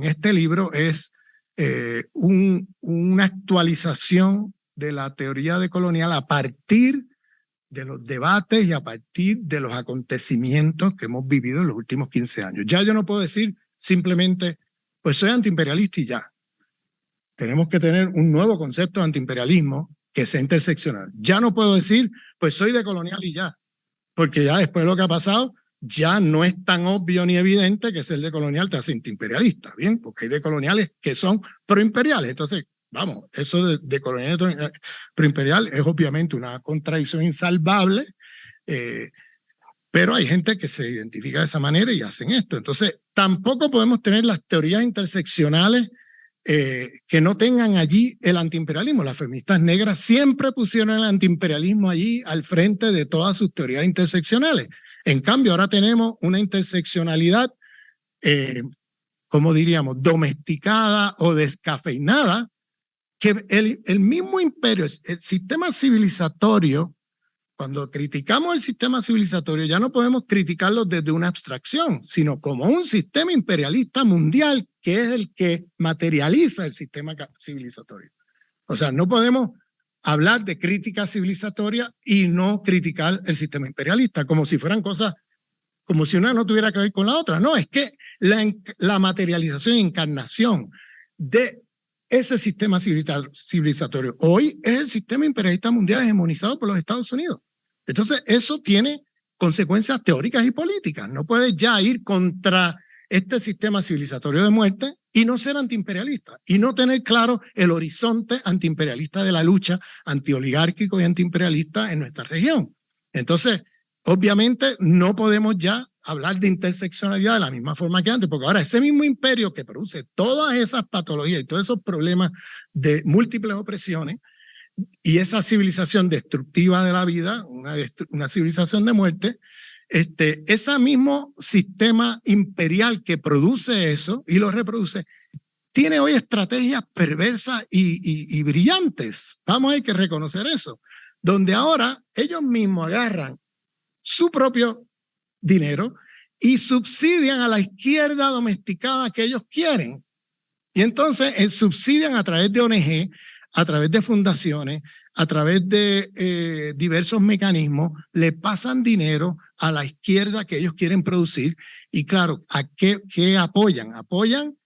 este libro es una actualización de la teoría decolonial a partir de los debates y a partir de los acontecimientos que hemos vivido en los últimos 15 años. Ya yo no puedo decir simplemente, pues soy antiimperialista y ya. Tenemos que tener un nuevo concepto de antiimperialismo que sea interseccional. Ya no puedo decir, pues soy decolonial y ya, porque ya después de lo que ha pasado, ya no es tan obvio ni evidente que ser decolonial te hace antiimperialista, ¿bien? Porque hay decoloniales que son proimperiales. Entonces, vamos, eso de colonial proimperial es obviamente una contradicción insalvable, pero hay gente que se identifica de esa manera y hacen esto. Entonces, tampoco podemos tener las teorías interseccionales que no tengan allí el antiimperialismo. Las feministas negras siempre pusieron el antiimperialismo allí al frente de todas sus teorías interseccionales. En cambio, ahora tenemos una interseccionalidad, ¿cómo diríamos?, domesticada o descafeinada, que el mismo imperio, el sistema civilizatorio, cuando criticamos el sistema civilizatorio, ya no podemos criticarlo desde una abstracción, sino como un sistema imperialista mundial que es el que materializa el sistema civilizatorio. O sea, no podemos hablar de crítica civilizatoria y no criticar el sistema imperialista, como si fueran cosas, como si una no tuviera que ver con la otra. No, es que la materialización y encarnación de ese sistema civilizatorio hoy es el sistema imperialista mundial hegemonizado por los Estados Unidos. Entonces, eso tiene consecuencias teóricas y políticas. No puedes ya ir contra este sistema civilizatorio de muerte y no ser antiimperialista y no tener claro el horizonte antiimperialista de la lucha antioligárquico y antiimperialista en nuestra región. Entonces, obviamente no podemos ya hablar de interseccionalidad de la misma forma que antes, porque ahora ese mismo imperio que produce todas esas patologías y todos esos problemas de múltiples opresiones y esa civilización destructiva de la vida, una civilización de muerte, ese mismo sistema imperial que produce eso y lo reproduce, tiene hoy estrategias perversas y brillantes. Vamos a hay que reconocer eso, donde ahora ellos mismos agarran su propio dinero y subsidian a la izquierda domesticada que ellos quieren. Y entonces subsidian a través de ONG, a través de fundaciones, a través de diversos mecanismos, le pasan dinero a la izquierda que ellos quieren producir. Y claro, ¿a qué apoyan? Apoyan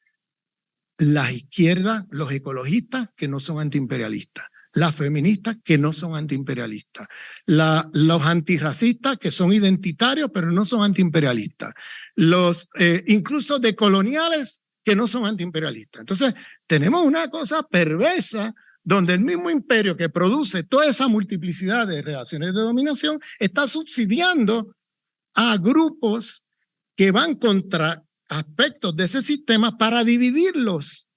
las izquierdas, los ecologistas que no son antiimperialistas, las feministas que no son antiimperialistas, los antirracistas que son identitarios pero no son antiimperialistas, los incluso decoloniales que no son antiimperialistas. Entonces, tenemos una cosa perversa donde el mismo imperio que produce toda esa multiplicidad de relaciones de dominación está subsidiando a grupos que van contra aspectos de ese sistema para dividirlos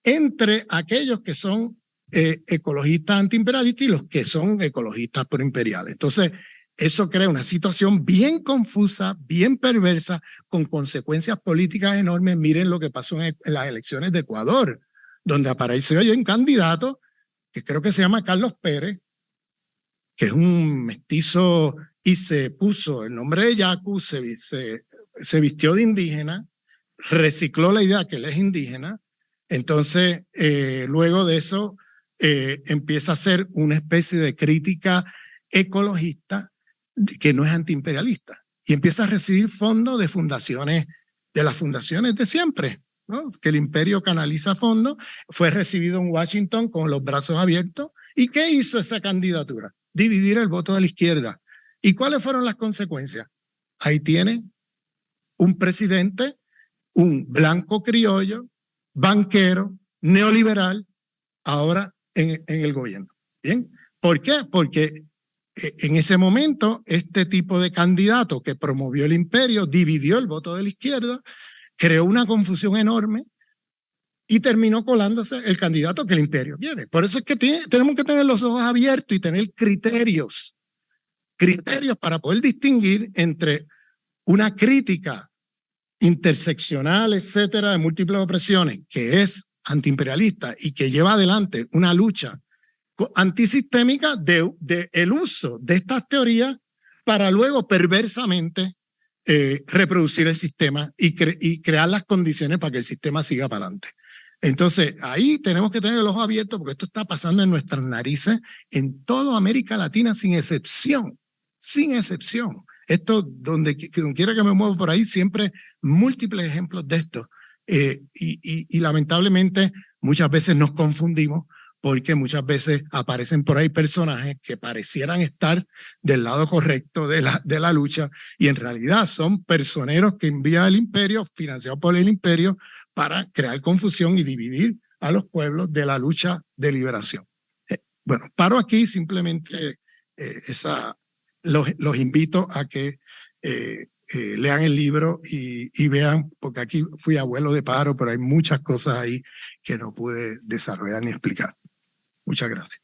entre aquellos que son ecologistas antiimperialistas y los que son ecologistas proimperiales. Entonces, eso crea una situación bien confusa, bien perversa, con consecuencias políticas enormes. Miren lo que pasó en las elecciones de Ecuador, donde apareció un candidato que creo que se llama Carlos Pérez, que es un mestizo y se puso el nombre de Yacu, se vistió de indígena, recicló la idea que él es indígena. Entonces, luego de eso, empieza a hacer una especie de crítica ecologista que no es antiimperialista y empieza a recibir fondos de fundaciones, de las fundaciones de siempre, ¿no? Que el imperio canaliza fondos. Fue recibido en Washington con los brazos abiertos. ¿Y qué hizo esa candidatura? Dividir el voto de la izquierda. ¿Y cuáles fueron las consecuencias? Ahí tiene un presidente, un blanco criollo, banquero, neoliberal, ahora en el gobierno. ¿Bien? ¿Por qué? Porque en ese momento este tipo de candidato que promovió el imperio dividió el voto de la izquierda, creó una confusión enorme y terminó colándose el candidato que el imperio quiere. Por eso es que tenemos que tener los ojos abiertos y tener criterios para poder distinguir entre una crítica interseccional, etcétera, de múltiples opresiones, que es antiimperialista y que lleva adelante una lucha antisistémica de el uso de estas teorías para luego perversamente reproducir el sistema y crear las condiciones para que el sistema siga para adelante. Entonces, ahí tenemos que tener el ojo abierto porque esto está pasando en nuestras narices en toda América Latina sin excepción, sin excepción. Esto, donde quiera que me muevo por ahí, siempre múltiples ejemplos de esto. Y lamentablemente muchas veces nos confundimos porque muchas veces aparecen por ahí personajes que parecieran estar del lado correcto de la lucha y en realidad son personeros que envía el imperio, financiados por el imperio, para crear confusión y dividir a los pueblos de la lucha de liberación. Bueno, paro aquí, simplemente los invito a que lean el libro y vean, porque aquí fui abuelo de pájaro, pero hay muchas cosas ahí que no pude desarrollar ni explicar. Muchas gracias.